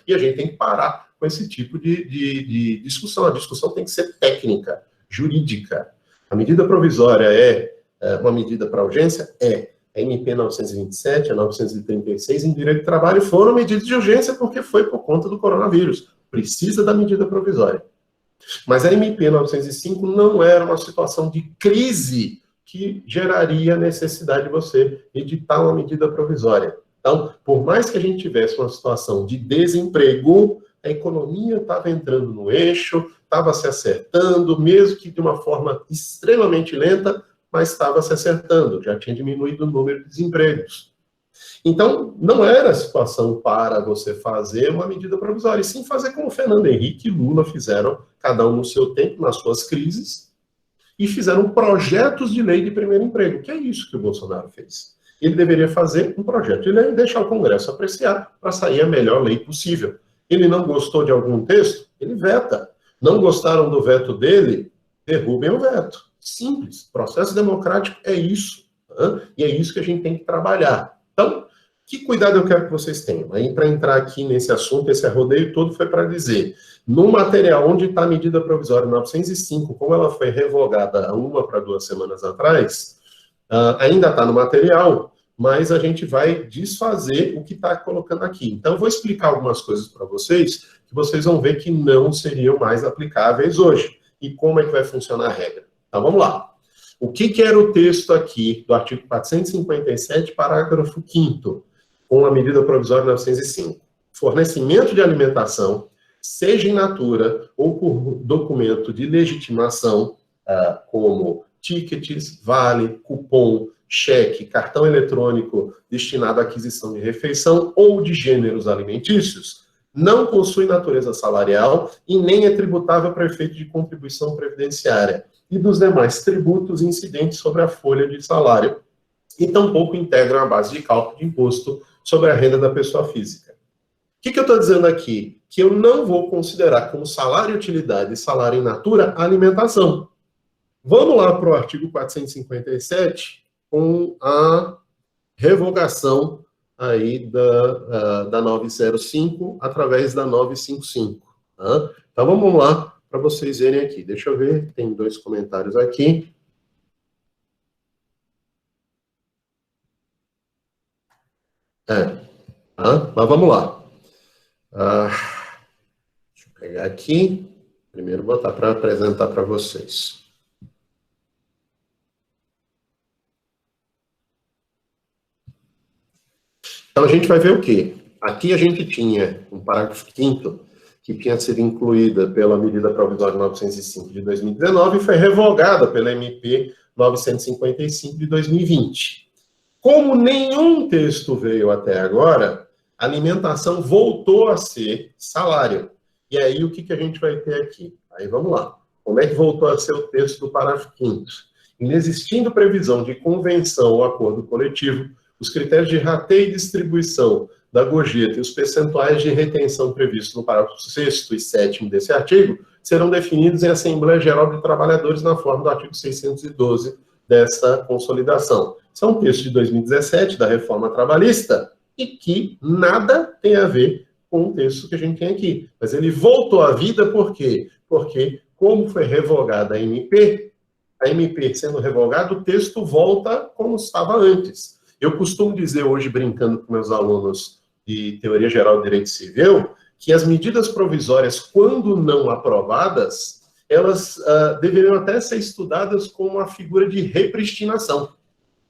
E a gente tem que parar com esse tipo de discussão. A discussão tem que ser técnica, jurídica. A medida provisória é uma medida para urgência? É. A MP 927, a 936 em direito do trabalho foram medidas de urgência porque foi por conta do coronavírus. Precisa da medida provisória. Mas a MP 905 não era uma situação de crise que geraria necessidade de você editar uma medida provisória. Então, por mais que a gente tivesse uma situação de desemprego, a economia estava entrando no eixo, estava se acertando, mesmo que de uma forma extremamente lenta, mas estava se acertando, já tinha diminuído o número de desempregos. Então, não era a situação para você fazer uma medida provisória, e sim fazer como Fernando Henrique e Lula fizeram, cada um no seu tempo, nas suas crises, e fizeram projetos de lei de primeiro emprego, que é isso que o Bolsonaro fez. Ele deveria fazer um projeto de lei e deixar o Congresso apreciar para sair a melhor lei possível. Ele não gostou de algum texto? Ele veta. Não gostaram do veto dele? Derrubem o veto. Simples. Processo democrático é isso. E é isso que a gente tem que trabalhar. Então, que cuidado eu quero que vocês tenham? Aí, para entrar aqui nesse assunto, esse arrodeio todo foi para dizer, no material onde está a medida provisória 905, como ela foi revogada há 1 para 2 semanas atrás, ainda está no material, mas a gente vai desfazer o que está colocando aqui. Então, eu vou explicar algumas coisas para vocês, que vocês vão ver que não seriam mais aplicáveis hoje. E como é que vai funcionar a regra. Então, vamos lá. O que era o texto aqui do artigo 457, parágrafo 5º, com a medida provisória 905? Fornecimento de alimentação, seja in natura ou por documento de legitimação, como tickets, vale, cupom, cheque, cartão eletrônico destinado à aquisição de refeição ou de gêneros alimentícios, não possui natureza salarial e nem é tributável para efeito de contribuição previdenciária e dos demais tributos incidentes sobre a folha de salário, e tampouco integram a base de cálculo de imposto sobre a renda da pessoa física. O que eu estou dizendo aqui? Que eu não vou considerar como salário utilidade e salário in natura a alimentação. Vamos lá para o artigo 457, com a revogação aí da 905 através da 955. Tá? Então, vamos lá para vocês verem aqui. Deixa eu ver, tem 2 comentários aqui. Mas vamos lá. Deixa eu pegar aqui. Primeiro botar para apresentar para vocês. Então, a gente vai ver o quê? Aqui a gente tinha um parágrafo 5º, que tinha sido incluída pela medida provisória 905 de 2019 e foi revogada pela MP 955 de 2020. Como nenhum texto veio até agora, a alimentação voltou a ser salário. E aí, o que a gente vai ter aqui? Aí, vamos lá. Como é que voltou a ser o texto do parágrafo 5º? Inexistindo previsão de convenção ou acordo coletivo, os critérios de rateio e distribuição da gorjeta e os percentuais de retenção previstos no parágrafo 6º e 7º desse artigo serão definidos em Assembleia Geral de Trabalhadores na forma do artigo 612 dessa consolidação. Isso é um texto de 2017 da reforma trabalhista e que nada tem a ver com o texto que a gente tem aqui. Mas ele voltou à vida por quê? Porque, como foi revogada a MP sendo revogada, o texto volta como estava antes. Eu costumo dizer hoje, brincando com meus alunos de Teoria Geral do Direito Civil, que as medidas provisórias, quando não aprovadas, elas deveriam até ser estudadas como uma figura de repristinação.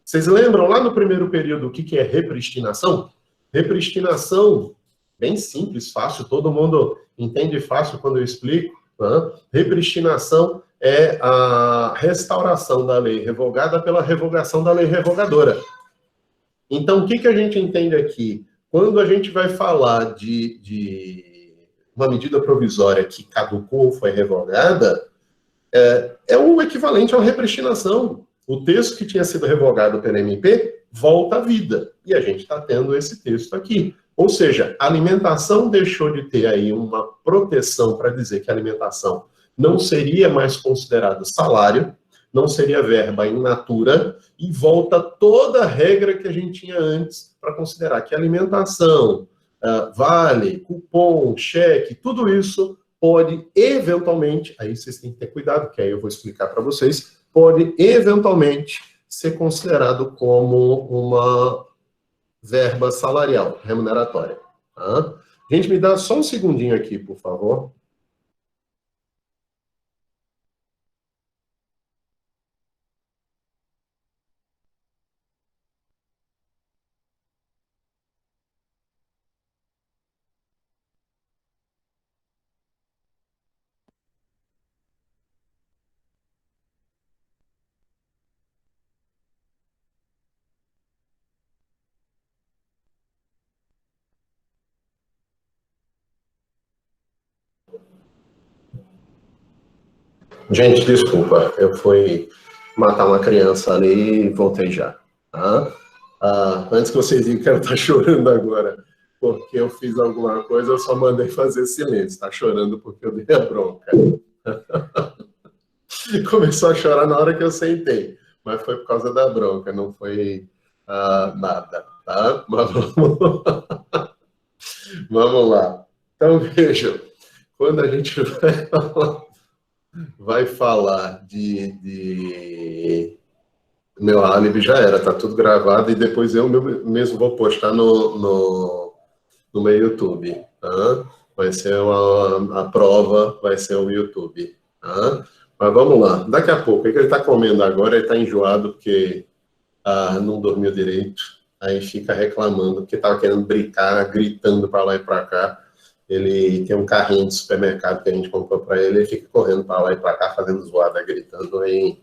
Vocês lembram lá no primeiro período o que é repristinação? Repristinação, bem simples, fácil, todo mundo entende fácil quando eu explico. Né? Repristinação é a restauração da lei revogada pela revogação da lei revogadora. Então, o que a gente entende aqui? Quando a gente vai falar de uma medida provisória que caducou ou foi revogada, é o equivalente a uma repristinação. O texto que tinha sido revogado pela MP volta à vida. E a gente está tendo esse texto aqui. Ou seja, a alimentação deixou de ter aí uma proteção para dizer que a alimentação não seria mais considerada salário, não seria verba in natura, e volta toda a regra que a gente tinha antes para considerar que alimentação, vale, cupom, cheque, tudo isso pode eventualmente, aí vocês têm que ter cuidado, que aí eu vou explicar para vocês, pode eventualmente ser considerado como uma verba salarial, remuneratória. Tá? Gente, me dá só um segundinho aqui, por favor. Gente, desculpa, eu fui matar uma criança ali e voltei já. Tá? Antes que vocês digam que ela está chorando agora porque eu fiz alguma coisa, eu só mandei fazer silêncio. Está chorando porque eu dei a bronca. Começou a chorar na hora que eu sentei, mas foi por causa da bronca, não foi nada. Tá? Mas vamos lá. Então, vejam, quando a gente vai falar de meu álibi, já era, tá tudo gravado e depois eu mesmo vou postar no meu YouTube. Tá? Vai ser a prova, vai ser o YouTube. Tá? Mas vamos lá. Daqui a pouco, o que ele está comendo agora? Ele está enjoado porque não dormiu direito. Aí fica reclamando porque estava querendo brincar, gritando para lá e para cá. Ele tem um carrinho de supermercado que a gente comprou para ele, ele fica correndo para lá e para cá, fazendo zoada, gritando. Aí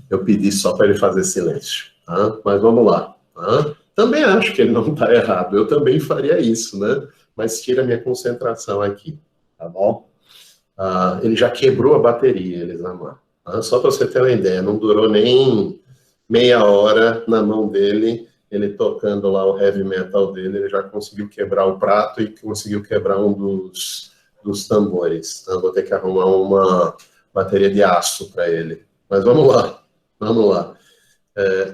eu pedi só para ele fazer silêncio. Tá? Mas vamos lá. Tá? Também acho que ele não está errado. Eu também faria isso, né? Mas tira a minha concentração aqui, tá bom? Ele já quebrou a bateria, Elisamar. Tá? Só para você ter uma ideia, não durou nem meia hora na mão dele, ele tocando lá o heavy metal dele, ele já conseguiu quebrar o prato e conseguiu quebrar um dos tambores. Tá? Vou ter que arrumar uma bateria de aço para ele. Mas vamos lá, vamos lá.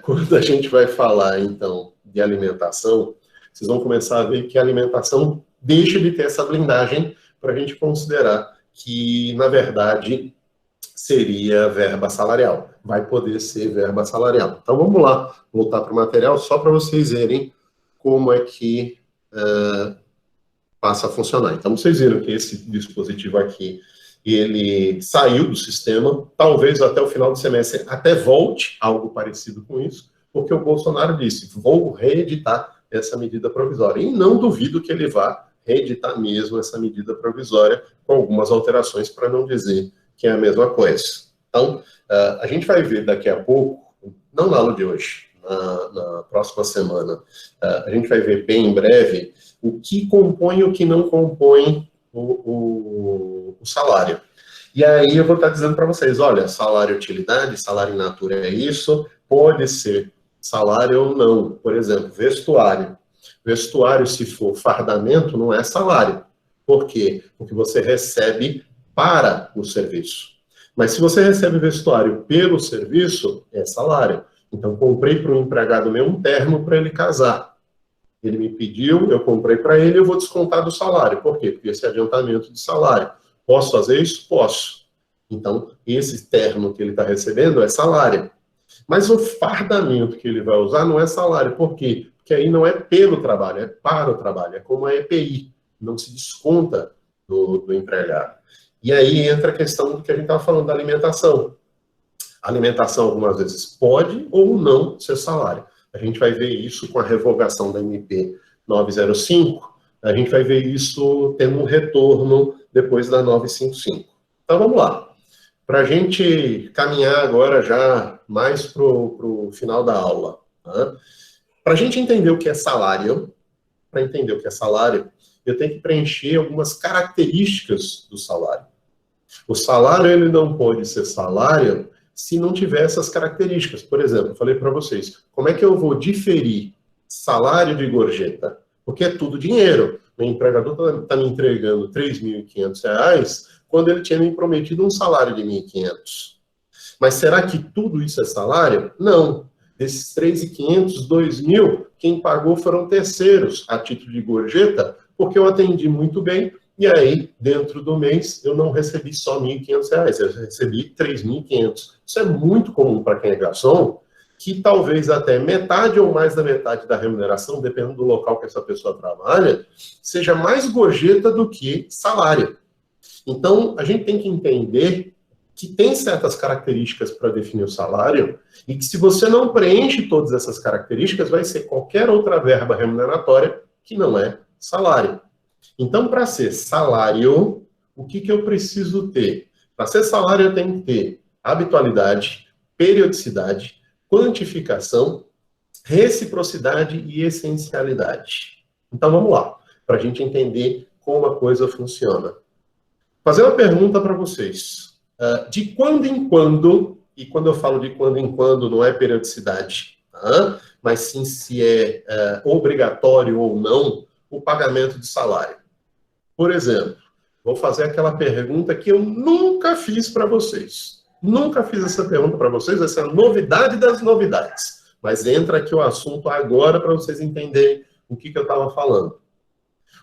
Quando a gente vai falar, então, de alimentação, vocês vão começar a ver que a alimentação deixa de ter essa blindagem para a gente considerar que, na verdade, seria verba salarial. Vai poder ser verba salarial. Então, vamos lá, voltar para o material, só para vocês verem como é que passa a funcionar. Então, vocês viram que esse dispositivo aqui, ele saiu do sistema, talvez até o final do semestre até volte algo parecido com isso, porque o Bolsonaro disse, vou reeditar essa medida provisória. E não duvido que ele vá reeditar mesmo essa medida provisória com algumas alterações, para não dizer que é a mesma coisa. Então, a gente vai ver daqui a pouco, não na aula de hoje, na próxima semana, a gente vai ver bem em breve o que compõe e o que não compõe o salário. E aí eu vou estar dizendo para vocês, olha, salário utilidade, salário in natura é isso, pode ser salário ou não. Por exemplo, vestuário. Vestuário, se for fardamento, não é salário. Por quê? Porque você recebe para o serviço. Mas se você recebe vestuário pelo serviço, é salário. Então, comprei para um empregado meu um terno para ele casar. Ele me pediu, eu comprei para ele, eu vou descontar do salário. Por quê? Porque esse é adiantamento de salário. Posso fazer isso? Posso. Então, esse terno que ele está recebendo é salário. Mas o fardamento que ele vai usar não é salário. Por quê? Porque aí não é pelo trabalho, é para o trabalho. É como a EPI. Não se desconta do empregado. E aí entra a questão do que a gente estava falando da alimentação. A alimentação, algumas vezes, pode ou não ser salário. A gente vai ver isso com a revogação da MP 905. A gente vai ver isso tendo um retorno depois da 955. Então, vamos lá. Para a gente caminhar agora já mais para o final da aula. Tá? Para a gente entender o que é salário, eu tenho que preencher algumas características do salário. O salário, ele não pode ser salário se não tiver essas características. Por exemplo, eu falei para vocês, como é que eu vou diferir salário de gorjeta? Porque é tudo dinheiro. O empregador está me entregando R$ 3.500 quando ele tinha me prometido um salário de R$ 1.500. Mas será que tudo isso é salário? Não. Desses 3.500, 2.000, quem pagou foram terceiros a título de gorjeta, porque eu atendi muito bem. E aí, dentro do mês, eu não recebi só R$ 1.500, eu recebi R$ 3.500. Isso é muito comum para quem é garçom, que talvez até metade ou mais da metade da remuneração, dependendo do local que essa pessoa trabalha, seja mais gorjeta do que salário. Então, a gente tem que entender que tem certas características para definir o salário e que se você não preenche todas essas características, vai ser qualquer outra verba remuneratória que não é salário. Então, para ser salário, o que eu preciso ter? Para ser salário, eu tenho que ter habitualidade, periodicidade, quantificação, reciprocidade e essencialidade. Então, vamos lá, para a gente entender como a coisa funciona. Fazer uma pergunta para vocês. De quando em quando, e quando eu falo de quando em quando, não é periodicidade, tá? Mas sim se é obrigatório ou não, o pagamento de salário. Por exemplo, vou fazer aquela pergunta que eu nunca fiz para vocês. Nunca fiz essa pergunta para vocês, essa é a novidade das novidades. Mas entra aqui o assunto agora para vocês entenderem o que eu estava falando.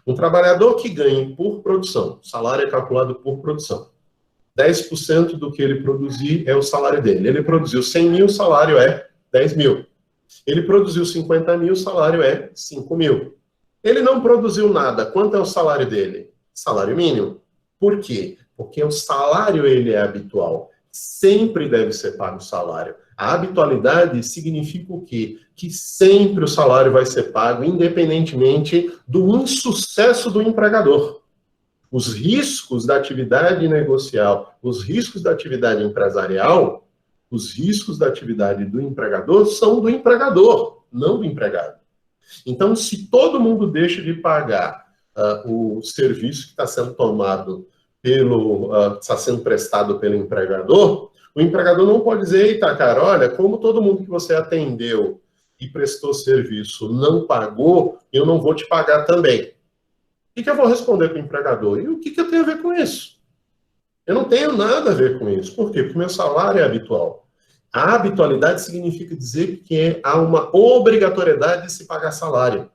Um trabalhador que ganha por produção, salário é calculado por produção. 10% do que ele produzir é o salário dele. Ele produziu 100 mil, o salário é 10 mil. Ele produziu 50 mil, o salário é 5 mil. Ele não produziu nada. Quanto é o salário dele? Salário mínimo. Por quê? Porque o salário ele é habitual. Sempre deve ser pago o salário. A habitualidade significa o quê? Que sempre o salário vai ser pago, independentemente do insucesso do empregador. Os riscos da atividade negocial, os riscos da atividade empresarial, os riscos da atividade do empregador são do empregador, não do empregado. Então, se todo mundo deixa de pagar o serviço que está sendo tomado está sendo prestado pelo empregador, o empregador não pode dizer, eita, cara, olha, como todo mundo que você atendeu e prestou serviço não pagou, eu não vou te pagar também. O que eu vou responder para o empregador? E o que eu tenho a ver com isso? Eu não tenho nada a ver com isso. Por quê? Porque o meu salário é habitual. A habitualidade significa dizer que há uma obrigatoriedade de se pagar salário.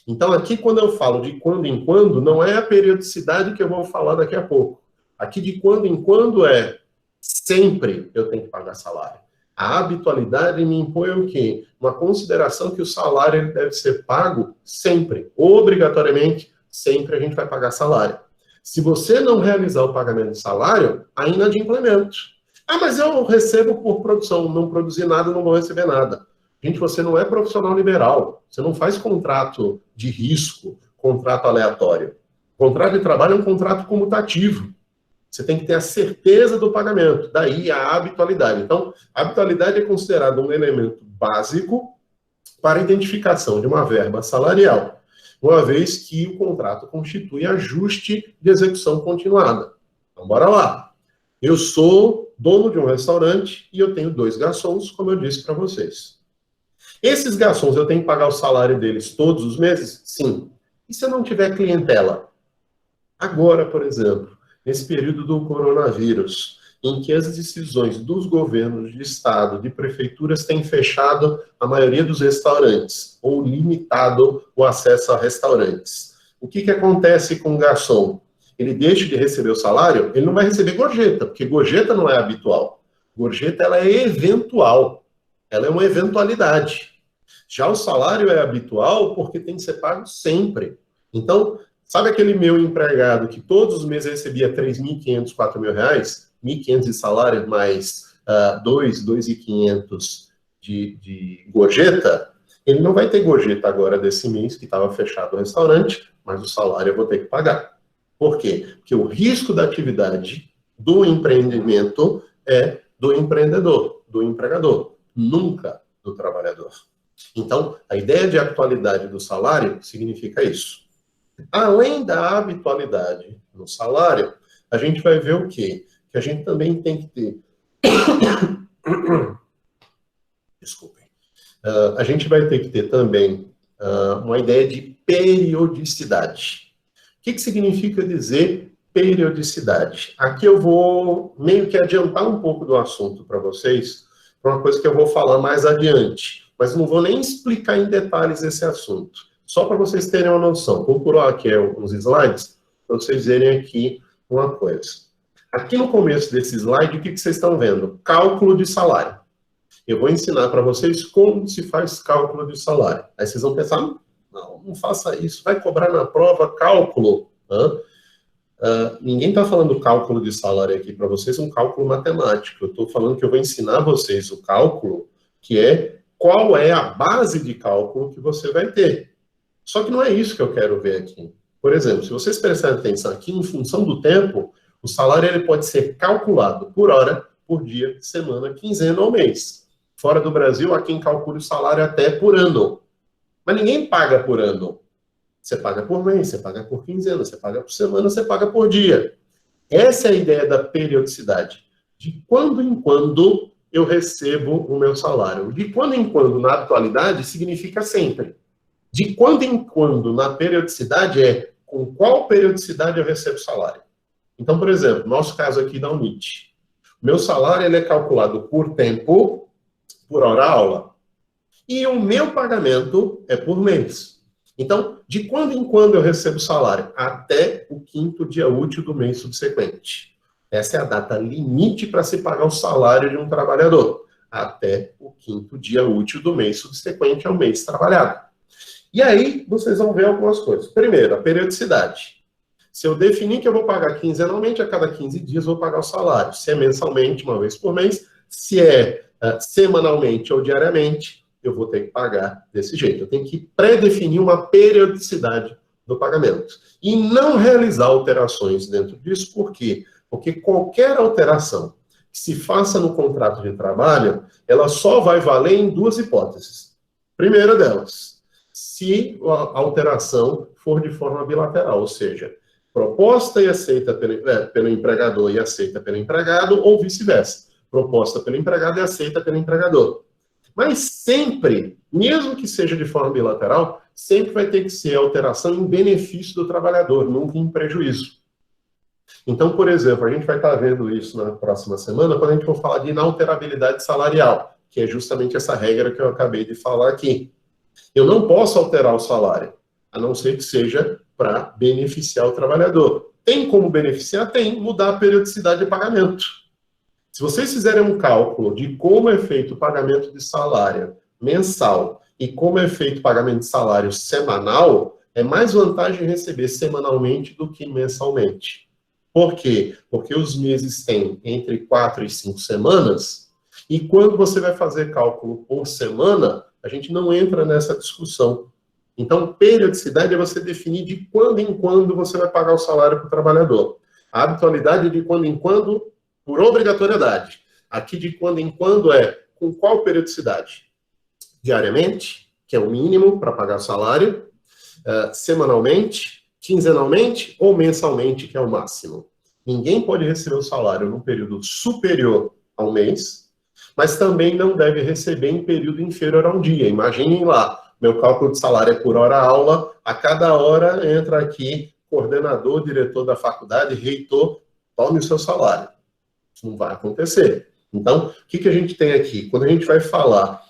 Então, aqui, quando eu falo de quando em quando, não é a periodicidade que eu vou falar daqui a pouco. Aqui, de quando em quando, é sempre eu tenho que pagar salário. A habitualidade me impõe o quê? Uma consideração que o salário ele deve ser pago sempre. Obrigatoriamente, sempre a gente vai pagar salário. Se você não realizar o pagamento de salário, há inadimplemento. Ah, mas eu recebo por produção, não produzir nada, não vou receber nada. Gente, você não é profissional liberal. Você não faz contrato de risco, contrato aleatório. Contrato de trabalho é um contrato comutativo. Você tem que ter a certeza do pagamento. Daí a habitualidade. Então, a habitualidade é considerada um elemento básico para a identificação de uma verba salarial, uma vez que o contrato constitui ajuste de execução continuada. Então, bora lá. Eu sou dono de um restaurante e eu tenho 2 garçons, como eu disse para vocês. Esses garçons, eu tenho que pagar o salário deles todos os meses? Sim. E se eu não tiver clientela? Agora, por exemplo, nesse período do coronavírus, em que as decisões dos governos de estado, de prefeituras, têm fechado a maioria dos restaurantes, ou limitado o acesso a restaurantes. O que acontece com o garçom? Ele deixa de receber o salário, ele não vai receber gorjeta, porque gorjeta não é habitual. Gorjeta, ela é eventual. Ela é uma eventualidade. Já o salário é habitual porque tem que ser pago sempre. Então, sabe aquele meu empregado que todos os meses recebia R$3.500, R$4.000, R$1.500 de salário mais R$2.500 de gorjeta? Ele não vai ter gorjeta agora desse mês que estava fechado o restaurante, mas o salário eu vou ter que pagar. Por quê? Porque o risco da atividade do empreendimento é do empreendedor, do empregador, nunca do trabalhador. Então, a ideia de habitualidade do salário significa isso. Além da habitualidade no salário, a gente vai ver o quê? Que a gente também tem que ter... Desculpem. A gente vai ter que ter também uma ideia de periodicidade. O que significa dizer periodicidade? Aqui eu vou meio que adiantar um pouco do assunto para vocês, para uma coisa que eu vou falar mais adiante, mas não vou nem explicar em detalhes esse assunto. Só para vocês terem uma noção. Vou pular aqui uns slides, para vocês verem aqui uma coisa. Aqui no começo desse slide, o que vocês estão vendo? Cálculo de salário. Eu vou ensinar para vocês como se faz cálculo de salário. Aí vocês vão pensar, não faça isso, vai cobrar na prova cálculo. Ninguém está falando cálculo de salário aqui para vocês, um cálculo matemático. Eu estou falando que eu vou ensinar vocês o cálculo, que é qual é a base de cálculo que você vai ter. Só que não é isso que eu quero ver aqui. Por exemplo, se vocês prestarem atenção aqui, em função do tempo, o salário ele pode ser calculado por hora, por dia, semana, quinzena ou mês. Fora do Brasil, há quem calcule o salário até por ano. Mas ninguém paga por ano. Você paga por mês, você paga por quinzena, você paga por semana, você paga por dia. Essa é a ideia da periodicidade. De quando em quando eu recebo o meu salário. De quando em quando, na atualidade, significa sempre. De quando em quando, na periodicidade, é com qual periodicidade eu recebo salário. Então, por exemplo, nosso caso aqui da UNIT. Meu salário ele é calculado por tempo, por hora-aula, e o meu pagamento é por mês. Então, de quando em quando eu recebo salário? Até o 5º dia útil do mês subsequente. Essa é a data limite para se pagar o salário de um trabalhador. Até o 5º dia útil do mês subsequente ao mês trabalhado. E aí, vocês vão ver algumas coisas. Primeiro, a periodicidade. Se eu definir que eu vou pagar quinzenalmente, a cada 15 dias eu vou pagar o salário. Se é mensalmente, uma vez por mês. Se é semanalmente ou diariamente, eu vou ter que pagar desse jeito. Eu tenho que pré-definir uma periodicidade do pagamento. E não realizar alterações dentro disso. Por quê? Porque qualquer alteração que se faça no contrato de trabalho, ela só vai valer em duas hipóteses. Primeira delas, se a alteração for de forma bilateral, ou seja, proposta e aceita pelo empregador e aceita pelo empregado, ou vice-versa. Proposta pelo empregado e aceita pelo empregador. Mas sempre, mesmo que seja de forma bilateral, sempre vai ter que ser alteração em benefício do trabalhador, nunca em prejuízo. Então, por exemplo, a gente vai estar vendo isso na próxima semana, quando a gente for falar de inalterabilidade salarial, que é justamente essa regra que eu acabei de falar aqui. Eu não posso alterar o salário, a não ser que seja para beneficiar o trabalhador. Tem como beneficiar? Tem, mudar a periodicidade de pagamento. Se vocês fizerem um cálculo de como é feito o pagamento de salário mensal e como é feito o pagamento de salário semanal, é mais vantagem receber semanalmente do que mensalmente. Por quê? Porque os meses têm entre 4 e 5 semanas, e quando você vai fazer cálculo por semana, a gente não entra nessa discussão. Então, periodicidade é você definir de quando em quando você vai pagar o salário para o trabalhador. A habitualidade é de quando em quando, por obrigatoriedade. Aqui de quando em quando é com qual periodicidade? Diariamente, que é o mínimo para pagar o salário, semanalmente, quinzenalmente ou mensalmente, que é o máximo. Ninguém pode receber o salário num período superior ao mês Mas também não deve receber em período inferior a um dia. Imaginem lá, meu cálculo de salário é por hora aula, a cada hora entra aqui coordenador, diretor da faculdade, reitor, tome o seu salário. Isso não vai acontecer. Então, o que a gente tem aqui? Quando a gente vai falar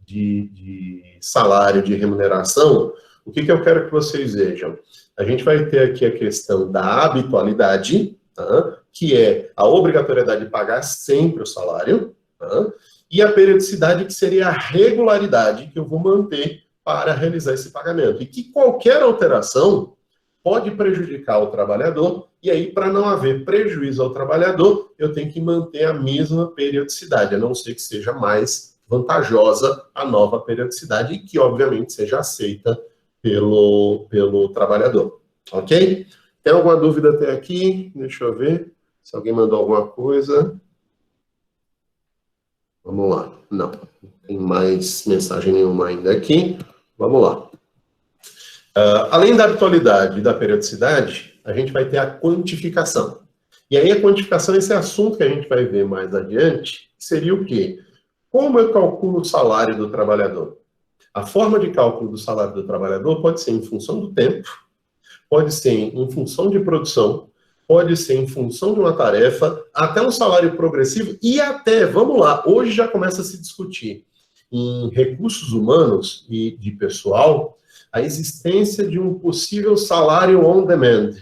de salário, de remuneração, o que eu quero que vocês vejam? A gente vai ter aqui a questão da habitualidade, tá? Que é a obrigatoriedade de pagar sempre o salário, tá? E a periodicidade, que seria a regularidade que eu vou manter para realizar esse pagamento. E que qualquer alteração pode prejudicar o trabalhador, e aí, para não haver prejuízo ao trabalhador, eu tenho que manter a mesma periodicidade, a não ser que seja mais vantajosa a nova periodicidade, e que, obviamente, seja aceita pelo trabalhador. Ok? Tem alguma dúvida até aqui? Deixa eu ver se alguém mandou alguma coisa. Vamos lá. Não, tem mais mensagem nenhuma ainda aqui. Vamos lá. Além da habitualidade e da periodicidade, a gente vai ter a quantificação. E aí a quantificação, esse assunto que a gente vai ver mais adiante, seria o quê? Como eu calculo o salário do trabalhador? A forma de cálculo do salário do trabalhador pode ser em função do tempo, pode ser em função de produção, pode ser em função de uma tarefa, até um salário progressivo e até, vamos lá, hoje já começa a se discutir em recursos humanos e de pessoal, a existência de um possível salário on demand.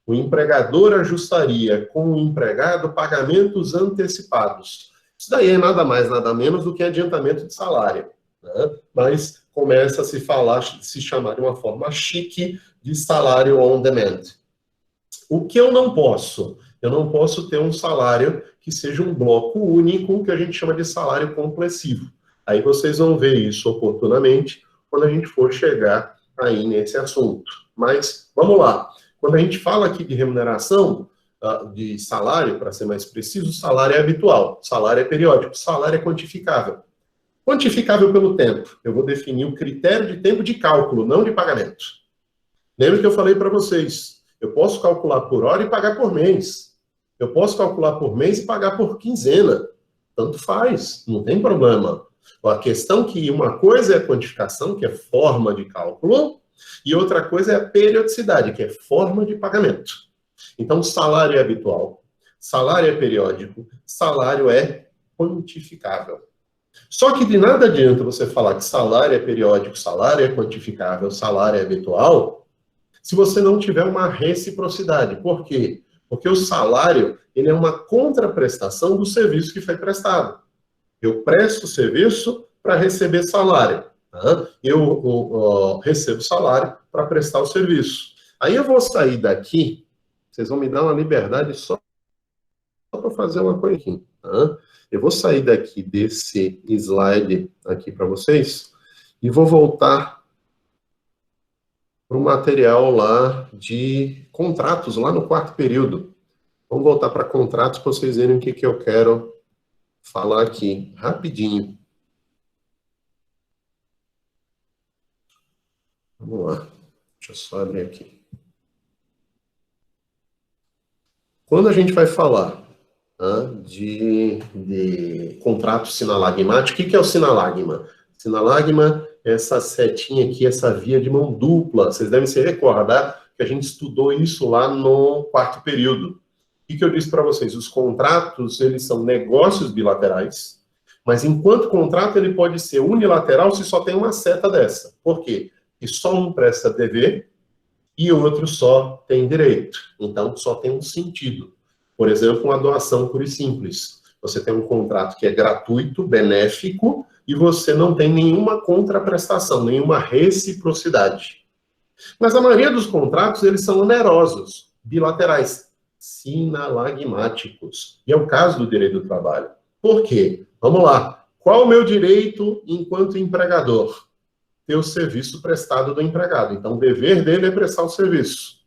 O empregador ajustaria com o empregado pagamentos antecipados. Isso daí é nada mais, nada menos do que adiantamento de salário, né? Mas começa a se falar, se chamar de uma forma chique de salário on demand. O que eu não posso? Eu não posso ter um salário que seja um bloco único, que a gente chama de salário complessivo. Aí vocês vão ver isso oportunamente quando a gente for chegar aí nesse assunto. Mas, vamos lá. Quando a gente fala aqui de remuneração, de salário, para ser mais preciso, o salário é habitual, o salário é periódico, o salário é quantificável. Quantificável pelo tempo. Eu vou definir o critério de tempo de cálculo, não de pagamento. Lembra que eu falei para vocês, eu posso calcular por hora e pagar por mês. Eu posso calcular por mês e pagar por quinzena. Tanto faz, não tem problema. A questão é que uma coisa é a quantificação, que é forma de cálculo, e outra coisa é a periodicidade, que é forma de pagamento. Então, salário é habitual, salário é periódico, salário é quantificável. Só que de nada adianta você falar que salário é periódico, salário é quantificável, salário é habitual, se você não tiver uma reciprocidade. Por quê? Porque o salário, ele é uma contraprestação do serviço que foi prestado. Eu presto serviço para receber salário. Tá? Eu recebo salário para prestar o serviço. Aí eu vou sair daqui, vocês vão me dar uma liberdade só para fazer uma coisa aqui. Tá? Eu vou sair daqui desse slide aqui para vocês e vou voltar para o material lá de contratos, lá no quarto período. Vamos voltar para contratos para vocês verem o que eu quero falar aqui, rapidinho. Vamos lá. Deixa eu só abrir aqui. Quando a gente vai falar de contrato sinalagmático, o que é o sinalagma? Sinalagma é essa setinha aqui, essa via de mão dupla. Vocês devem se recordar que a gente estudou isso lá no quarto período. O que eu disse para vocês? Os contratos, eles são negócios bilaterais, mas enquanto contrato ele pode ser unilateral se só tem uma seta dessa. Por quê? Porque só um presta dever e o outro só tem direito. Então, só tem um sentido. Por exemplo, uma doação pura e simples. Você tem um contrato que é gratuito, benéfico, e você não tem nenhuma contraprestação, nenhuma reciprocidade. Mas a maioria dos contratos, eles são onerosos, bilaterais, sinalagmáticos. E é o caso do direito do trabalho. Por quê? Vamos lá. Qual o meu direito enquanto empregador? Ter o serviço prestado do empregado. Então, o dever dele é prestar o serviço.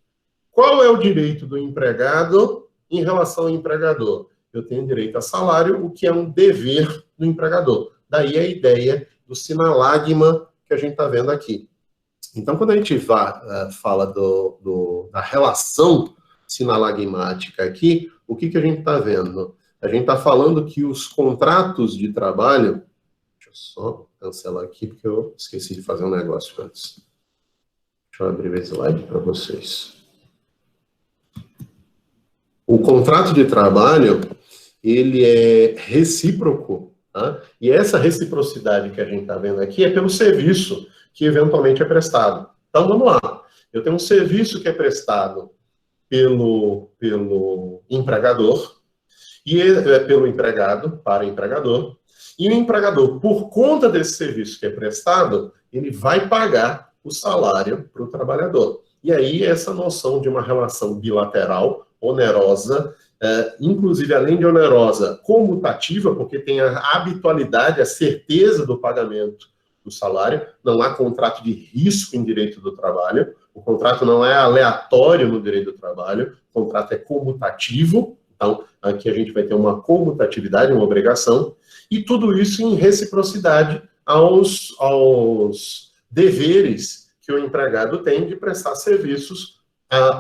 Qual é o direito do empregado em relação ao empregador? Eu tenho direito a salário, o que é um dever do empregador. Daí a ideia do sinalagma que a gente está vendo aqui. Então, quando a gente fala da relação sinalagmática aqui, o que a gente está vendo? A gente está falando que os contratos de trabalho... Deixa eu só cancelar aqui, porque eu esqueci de fazer um negócio antes. Deixa eu abrir o slide para vocês. O contrato de trabalho, ele é recíproco, tá? E essa reciprocidade que a gente está vendo aqui é pelo serviço que eventualmente é prestado. Então, vamos lá. Eu tenho um serviço que é prestado pelo empregador, e é pelo empregado, para o empregador, e o empregador, por conta desse serviço que é prestado, ele vai pagar o salário para o trabalhador. E aí, essa noção de uma relação bilateral, onerosa, inclusive, além de onerosa, comutativa, porque tem a habitualidade, a certeza do pagamento do salário, não há contrato de risco em direito do trabalho, o contrato não é aleatório no direito do trabalho, o contrato é comutativo, então, aqui a gente vai ter uma comutatividade, uma obrigação, e tudo isso em reciprocidade aos deveres que o empregado tem de prestar serviços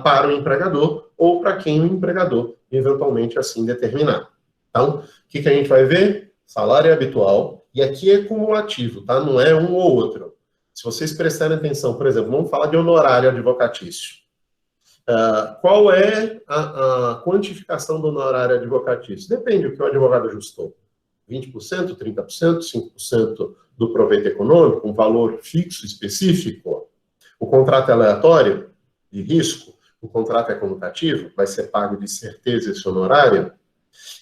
para o empregador ou para quem o empregador eventualmente assim determinar. Então, o que a gente vai ver? Salário habitual, e aqui é cumulativo, tá? Não é um ou outro. Se vocês prestarem atenção, por exemplo, vamos falar de honorário advocatício. Qual é a quantificação do honorário advocatício? Depende do que o advogado ajustou. 20%, 30%, 5% do proveito econômico, um valor fixo específico. O contrato é aleatório, de risco, o contrato é comutativo, vai ser pago de certeza esse honorário.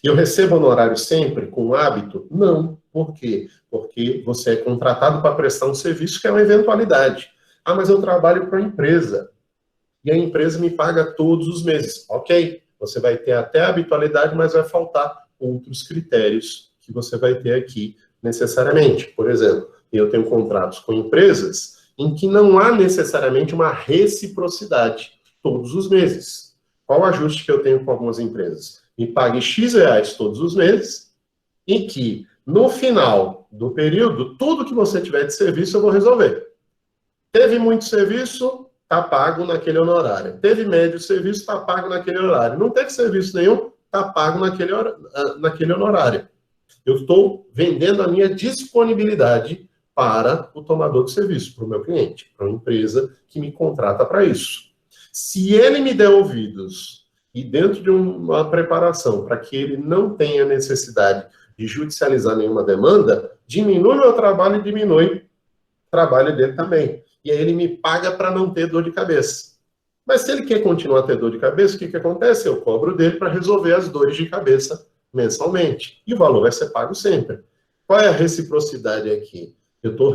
E eu recebo honorário sempre com hábito? Não. Por quê? Porque você é contratado para prestar um serviço que é uma eventualidade. Ah, mas eu trabalho para a empresa. E a empresa me paga todos os meses. Ok, você vai ter até a habitualidade, mas vai faltar outros critérios que você vai ter aqui necessariamente. Por exemplo, eu tenho contratos com empresas em que não há necessariamente uma reciprocidade todos os meses. Qual o ajuste que eu tenho com algumas empresas? Me pague X reais todos os meses, e que no final do período, tudo que você tiver de serviço eu vou resolver. Teve muito serviço, está pago naquele honorário. Teve médio serviço, está pago naquele horário. Não teve serviço nenhum, está pago naquele honorário. Eu estou vendendo a minha disponibilidade para o tomador de serviço, para o meu cliente, para uma empresa que me contrata para isso. Se ele me der ouvidos e dentro de uma preparação para que ele não tenha necessidade de judicializar nenhuma demanda, diminui meu trabalho e diminui o trabalho dele também. E aí ele me paga para não ter dor de cabeça. Mas se ele quer continuar a ter dor de cabeça, o que acontece? Eu cobro dele para resolver as dores de cabeça mensalmente. E o valor vai ser pago sempre. Qual é a reciprocidade aqui? Eu estou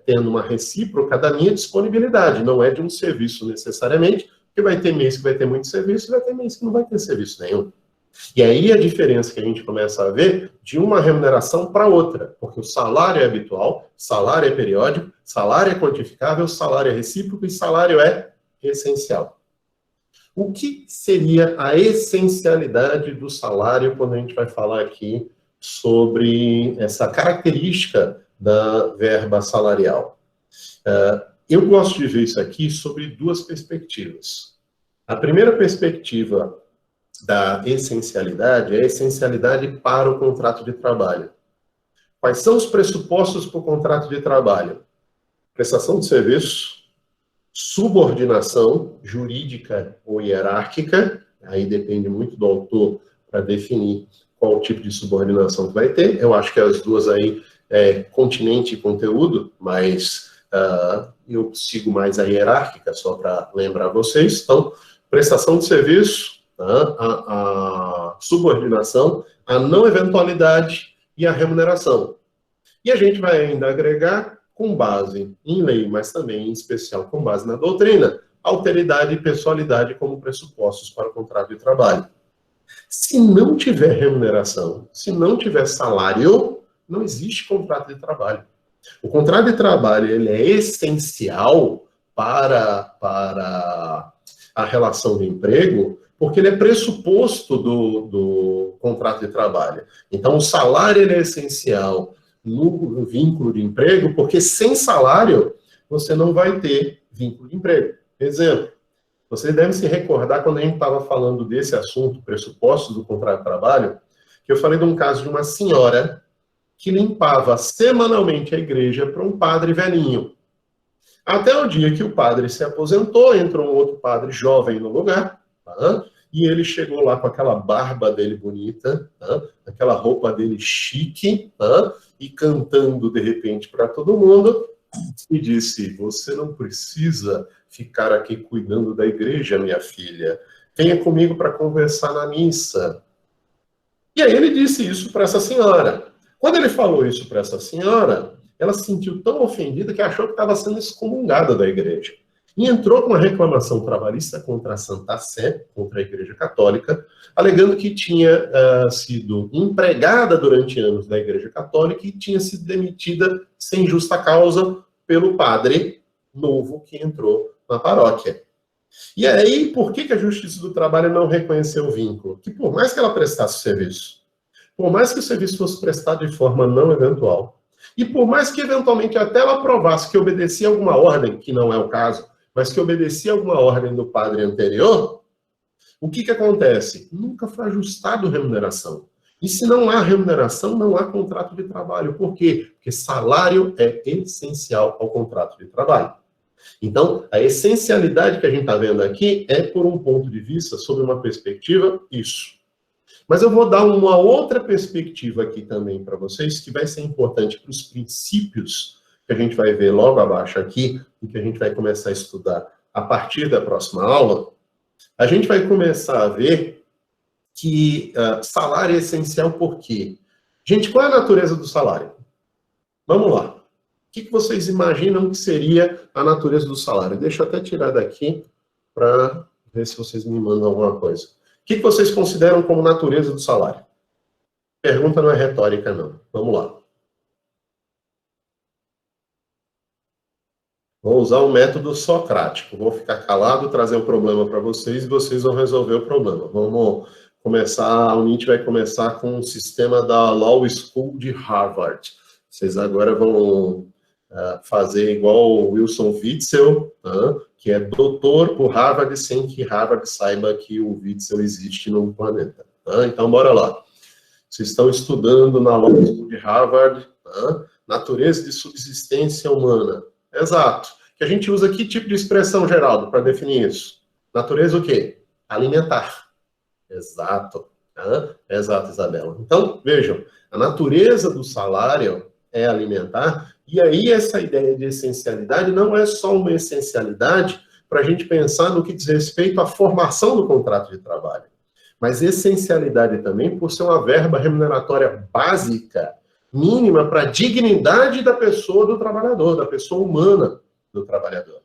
tendo uma recíproca da minha disponibilidade, não é de um serviço necessariamente, porque vai ter mês que vai ter muito serviço, e vai ter mês que não vai ter serviço nenhum. E aí a diferença que a gente começa a ver de uma remuneração para outra, porque o salário é habitual, salário é periódico, salário é quantificável, salário é recíproco e salário é essencial. O que seria a essencialidade do salário quando a gente vai falar aqui sobre essa característica da verba salarial? Eu gosto de ver isso aqui sobre duas perspectivas. A primeira perspectiva da essencialidade é a essencialidade para o contrato de trabalho. Quais são os pressupostos para o contrato de trabalho? Prestação de serviço, subordinação jurídica ou hierárquica, aí depende muito do autor para definir qual tipo de subordinação que vai ter. Eu acho que as duas aí é continente e conteúdo, mas eu sigo mais a hierárquica, só para lembrar vocês. Então, prestação de serviço, a subordinação, a não eventualidade e a remuneração. E a gente vai ainda agregar, com base em lei, mas também em especial com base na doutrina, alteridade e pessoalidade como pressupostos para o contrato de trabalho. Se não tiver remuneração, se não tiver salário, não existe contrato de trabalho. O contrato de trabalho ele é essencial para a relação de emprego, porque ele é pressuposto do contrato de trabalho. Então, o salário ele é essencial no vínculo de emprego, porque sem salário você não vai ter vínculo de emprego. Exemplo, vocês devem se recordar quando a gente estava falando desse assunto, pressupostos do contrato de trabalho, que eu falei de um caso de uma senhora que limpava semanalmente a igreja para um padre velhinho. Até o dia que o padre se aposentou, entrou um outro padre jovem no lugar, tá? E ele chegou lá com aquela barba dele bonita, tá? Aquela roupa dele chique, tá? E cantando de repente para todo mundo, e disse: você não precisa ficar aqui cuidando da igreja, minha filha. Venha comigo para conversar na missa. E aí ele disse isso para essa senhora. Quando ele falou isso para essa senhora, ela se sentiu tão ofendida que achou que estava sendo excomungada da igreja. E entrou com uma reclamação trabalhista contra a Santa Sé, contra a Igreja Católica, alegando que tinha sido empregada durante anos da Igreja Católica e tinha sido demitida sem justa causa pelo padre novo que entrou na paróquia. E aí, por que a Justiça do Trabalho não reconheceu o vínculo? Que por mais que ela prestasse o serviço, por mais que o serviço fosse prestado de forma não eventual, e por mais que eventualmente até ela provasse que obedecia alguma ordem, que não é o caso, mas que obedecia alguma ordem do padre anterior, o que acontece? Nunca foi ajustado remuneração. E se não há remuneração, não há contrato de trabalho. Por quê? Porque salário é essencial ao contrato de trabalho. Então, a essencialidade que a gente está vendo aqui é por um ponto de vista, sobre uma perspectiva, isso. Mas eu vou dar uma outra perspectiva aqui também para vocês, que vai ser importante para os princípios que a gente vai ver logo abaixo aqui, e que a gente vai começar a estudar a partir da próxima aula. A gente vai começar a ver que salário é essencial por quê? Gente, qual é a natureza do salário? Vamos lá. O que vocês imaginam que seria a natureza do salário? Deixa eu até tirar daqui para ver se vocês me mandam alguma coisa. O que vocês consideram como natureza do salário? Pergunta não é retórica, não. Vamos lá. Vou usar o método socrático. Vou ficar calado, trazer o problema para vocês e vocês vão resolver o problema. Vamos começar, a Unite vai começar com o sistema da Law School de Harvard. Vocês agora vão fazer igual o Wilson Witzel, que é doutor por Harvard, sem que Harvard saiba que o Witzel existe no planeta. Então, bora lá. Vocês estão estudando na Law School de Harvard, natureza de subsistência humana. Exato. Que a gente usa que tipo de expressão, Geraldo, para definir isso? Natureza o quê? Alimentar. Exato. Exato, Isabela. Então, vejam, a natureza do salário é alimentar, e aí essa ideia de essencialidade não é só uma essencialidade para a gente pensar no que diz respeito à formação do contrato de trabalho, mas essencialidade também por ser uma verba remuneratória básica, mínima para a dignidade da pessoa do trabalhador, da pessoa humana do trabalhador.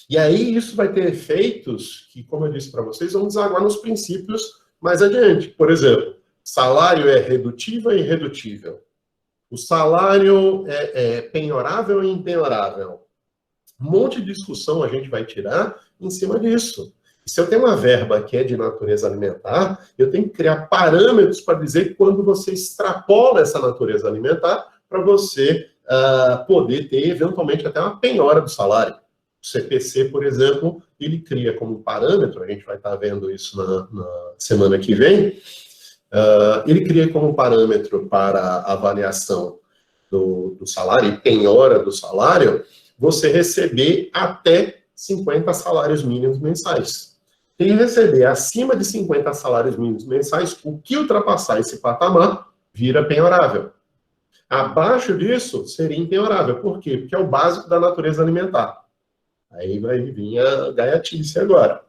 E aí isso vai ter efeitos que, como eu disse para vocês, vão desaguar nos princípios mais adiante. Por exemplo, salário é redutível e irredutível. O salário é penhorável e impenhorável. Um monte de discussão a gente vai tirar em cima disso. Se eu tenho uma verba que é de natureza alimentar, eu tenho que criar parâmetros para dizer quando você extrapola essa natureza alimentar para você poder ter, eventualmente, até uma penhora do salário. O CPC, por exemplo, ele cria como parâmetro, a gente vai estar vendo isso na semana que vem, ele cria como parâmetro para a avaliação do salário e penhora do salário, você receber até 50 salários mínimos mensais. Quem receber acima de 50 salários mínimos mensais, o que ultrapassar esse patamar vira penhorável. Abaixo disso, seria impenhorável. Por quê? Porque é o básico da natureza alimentar. Aí vai vir a gaiatice agora.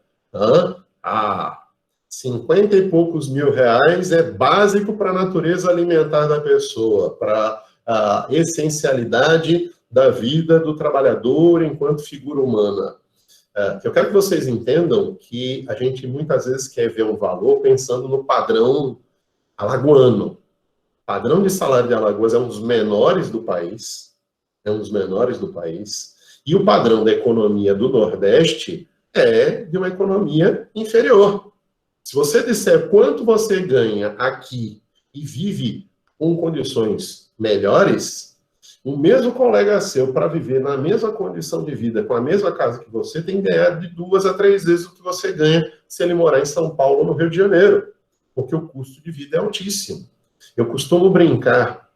50 e poucos mil reais é básico para a natureza alimentar da pessoa, para a essencialidade da vida do trabalhador enquanto figura humana. Eu quero que vocês entendam que a gente muitas vezes quer ver um valor pensando no padrão alagoano. O padrão de salário de Alagoas é um dos menores do país. E o padrão da economia do Nordeste é de uma economia inferior. Se você disser quanto você ganha aqui e vive com condições melhores, o mesmo colega seu, para viver na mesma condição de vida, com a mesma casa que você, tem que ganhar de 2 a 3 vezes o que você ganha se ele morar em São Paulo ou no Rio de Janeiro, porque o custo de vida é altíssimo. Eu costumo brincar,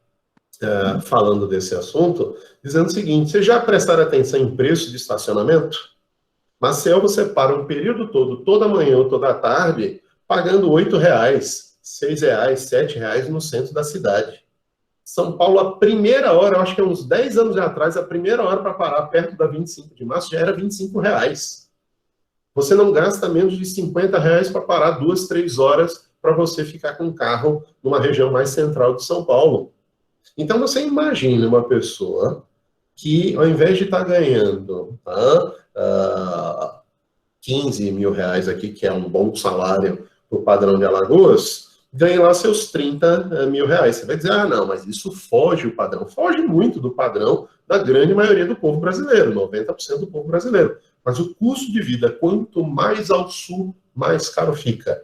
falando desse assunto, dizendo o seguinte: vocês já prestaram atenção em preço de estacionamento? Maceió, você para um período todo, toda manhã ou toda tarde, pagando R$ 8, R$ 6, R$ 7 no centro da cidade. São Paulo, a primeira hora, eu acho que é uns 10 anos atrás, a primeira hora para parar perto da 25 de março já era R$ 25. Você não gasta menos de R$ 50 para parar 2, 3 horas para você ficar com o carro numa região mais central de São Paulo. Então, você imagina uma pessoa que, ao invés de estar ganhando 15 mil reais aqui, que é um bom salário para o padrão de Alagoas, ganha lá seus 30 mil reais. Você vai dizer, não, mas isso foge o padrão. Foge muito do padrão da grande maioria do povo brasileiro, 90% do povo brasileiro. Mas o custo de vida, quanto mais ao sul, mais caro fica.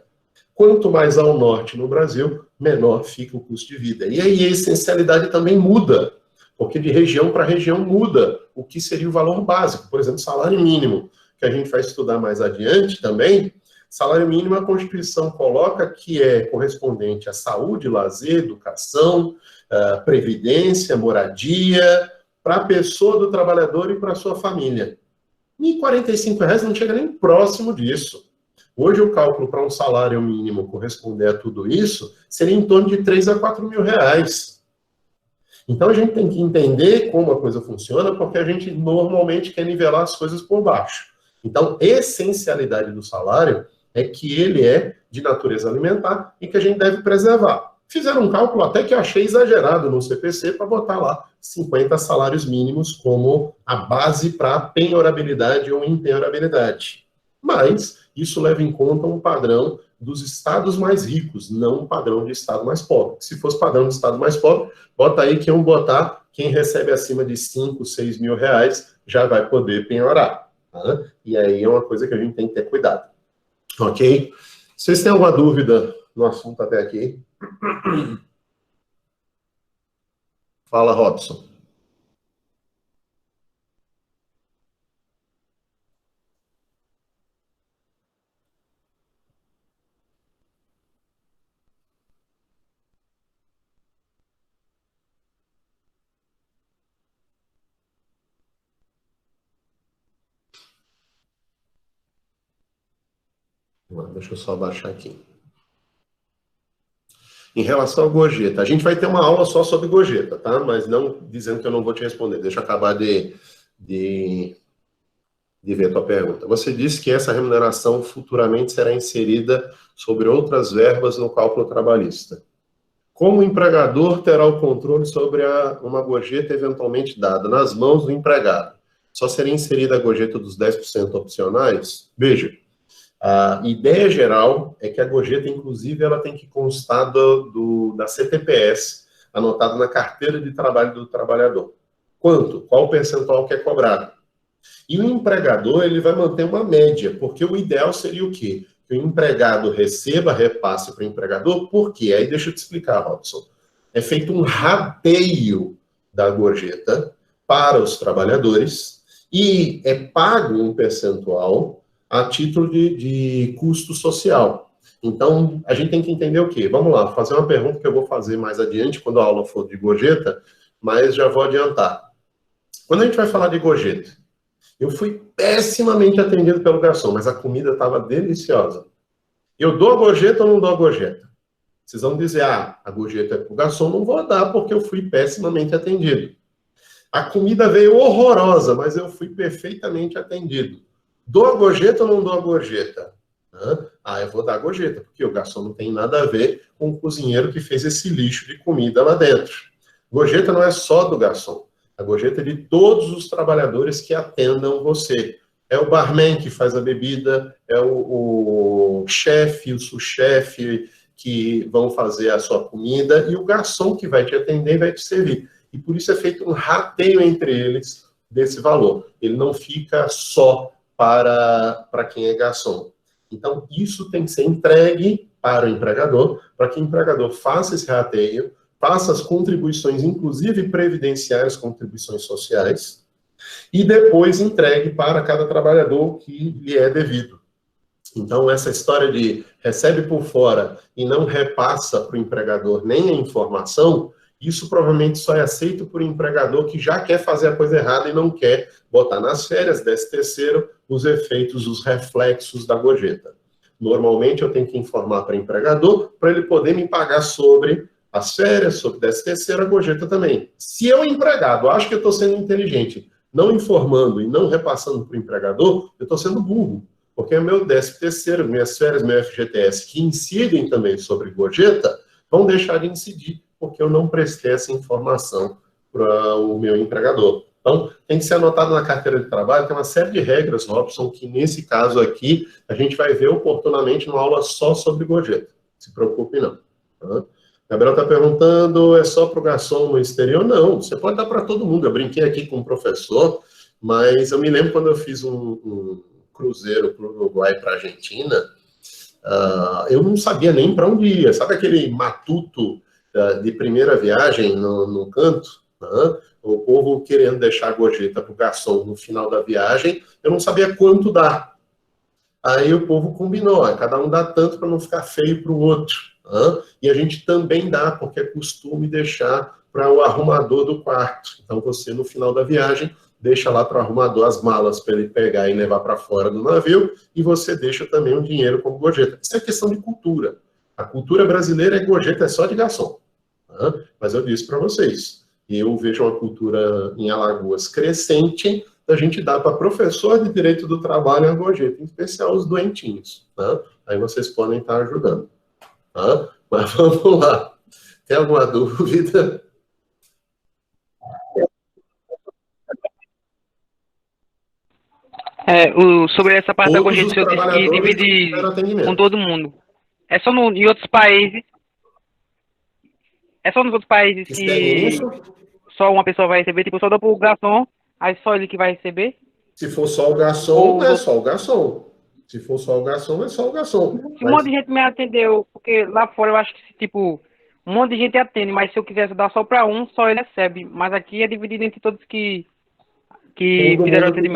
Quanto mais ao norte no Brasil, menor fica o custo de vida. E aí a essencialidade também muda, porque de região para região muda o que seria o valor básico. Por exemplo, salário mínimo, que a gente vai estudar mais adiante também. Salário mínimo, a Constituição coloca que é correspondente à saúde, lazer, educação, previdência, moradia, para a pessoa do trabalhador e para a sua família. E R$ 45 não chega nem próximo disso. Hoje o cálculo para um salário mínimo corresponder a tudo isso seria em torno de 3 a 4 mil reais. Então a gente tem que entender como a coisa funciona, porque a gente normalmente quer nivelar as coisas por baixo. Então, a essencialidade do salário é que ele é de natureza alimentar e que a gente deve preservar. Fizeram um cálculo até que eu achei exagerado no CPC para botar lá 50 salários mínimos como a base para penhorabilidade ou impenhorabilidade. Mas isso leva em conta um padrão dos estados mais ricos, não um padrão de estado mais pobre. Se fosse padrão de estado mais pobre, bota aí que iam botar quem recebe acima de 5, 6 mil reais já vai poder penhorar. Tá? E aí é uma coisa que a gente tem que ter cuidado. Ok? Vocês têm alguma dúvida no assunto até aqui? Fala, Robson. Deixa eu só baixar aqui. Em relação à gorjeta, a gente vai ter uma aula só sobre gorjeta, tá? Mas não dizendo que eu não vou te responder. Deixa eu acabar de ver a tua pergunta. Você disse que essa remuneração futuramente será inserida sobre outras verbas no cálculo trabalhista. Como o empregador terá o controle sobre uma gorjeta eventualmente dada nas mãos do empregado? Só seria inserida a gorjeta dos 10% opcionais? Veja, a ideia geral é que a gorjeta, inclusive, ela tem que constar da CTPS, anotado na carteira de trabalho do trabalhador. Quanto? Qual o percentual que é cobrado? E o empregador, ele vai manter uma média, porque o ideal seria o quê? Que o empregado receba repasse para o empregador, por quê? Aí deixa eu te explicar, Robson. É feito um rateio da gorjeta para os trabalhadores e é pago um percentual a título de custo social. Então, a gente tem que entender o quê? Vamos lá, fazer uma pergunta que eu vou fazer mais adiante, quando a aula for de gorjeta, mas já vou adiantar. Quando a gente vai falar de gorjeta, eu fui pessimamente atendido pelo garçom, mas a comida estava deliciosa. Eu dou a gorjeta ou não dou a gorjeta? Vocês vão dizer, a gorjeta é para o garçom, não vou dar porque eu fui pessimamente atendido. A comida veio horrorosa, mas eu fui perfeitamente atendido. Dou a gorjeta ou não dou a gorjeta? Eu vou dar a gorjeta, porque o garçom não tem nada a ver com o cozinheiro que fez esse lixo de comida lá dentro. Gorjeta não é só do garçom. A gorjeta é de todos os trabalhadores que atendam você. É o barman que faz a bebida, é o chefe, o sous-chefe que vão fazer a sua comida e o garçom que vai te atender e vai te servir. E por isso é feito um rateio entre eles desse valor. Ele não fica só para quem é garçom. Então, isso tem que ser entregue para o empregador, para que o empregador faça esse rateio, faça as contribuições, inclusive previdenciárias, contribuições sociais, e depois entregue para cada trabalhador que lhe é devido. Então, essa história de recebe por fora e não repassa para o empregador nem a informação, isso provavelmente só é aceito por um empregador que já quer fazer a coisa errada e não quer botar nas férias, 13º, os efeitos, os reflexos da gorjeta. Normalmente, eu tenho que informar para o empregador para ele poder me pagar sobre as férias, sobre 13º, a gorjeta também. Se eu, empregado, acho que eu estou sendo inteligente, não informando e não repassando para o empregador, eu estou sendo burro. Porque o meu 13º, minhas férias, meu FGTS, que incidem também sobre gorjeta, vão deixar de incidir, porque eu não prestei essa informação para o meu empregador. Então, tem que ser anotado na carteira de trabalho, tem uma série de regras, Robson, que nesse caso aqui, a gente vai ver oportunamente numa aula só sobre gorjeta. Se preocupe não. Tá? Gabriel está perguntando, é só para o garçom no exterior? Não, você pode dar para todo mundo. Eu brinquei aqui com um professor, mas eu me lembro quando eu fiz um cruzeiro para o Uruguai, para a Argentina, eu não sabia nem para onde ia. Sabe aquele matuto de primeira viagem no canto? O povo querendo deixar a gorjeta para o garçom no final da viagem, eu não sabia quanto dá. Aí o povo combinou, cada um dá tanto para não ficar feio para o outro. E a gente também dá, porque é costume deixar para o arrumador do quarto. Então você, no final da viagem, deixa lá para o arrumador as malas para ele pegar e levar para fora do navio, e você deixa também um dinheiro como gorjeta. Isso é questão de cultura. A cultura brasileira é gorjeta, é só de garçom. Mas eu disse para vocês, eu vejo uma cultura em Alagoas crescente, a gente dá para professor de direito do trabalho a gorjeta, em especial os doentinhos. Aí vocês podem estar ajudando. Mas vamos lá. Tem alguma dúvida? Sobre essa parte da Todos gorjeta, os o senhor disse que trabalhadores que tiveram divide com atendimento. todo mundo. É só em outros países. É só nos outros países Vocês seguem isso? que só uma pessoa vai receber, tipo, só dá pro garçom, aí só ele que vai receber? Se for só o garçom, Ou é só o garçom. Se for só o garçom, é só o garçom. se um monte Mas de gente me atendeu, porque lá fora eu acho que, tipo, um monte de gente atende, mas se eu quisesse dar só pra um, só ele recebe. Mas aqui é dividido entre todos que todo fizeram mundo que atendimento.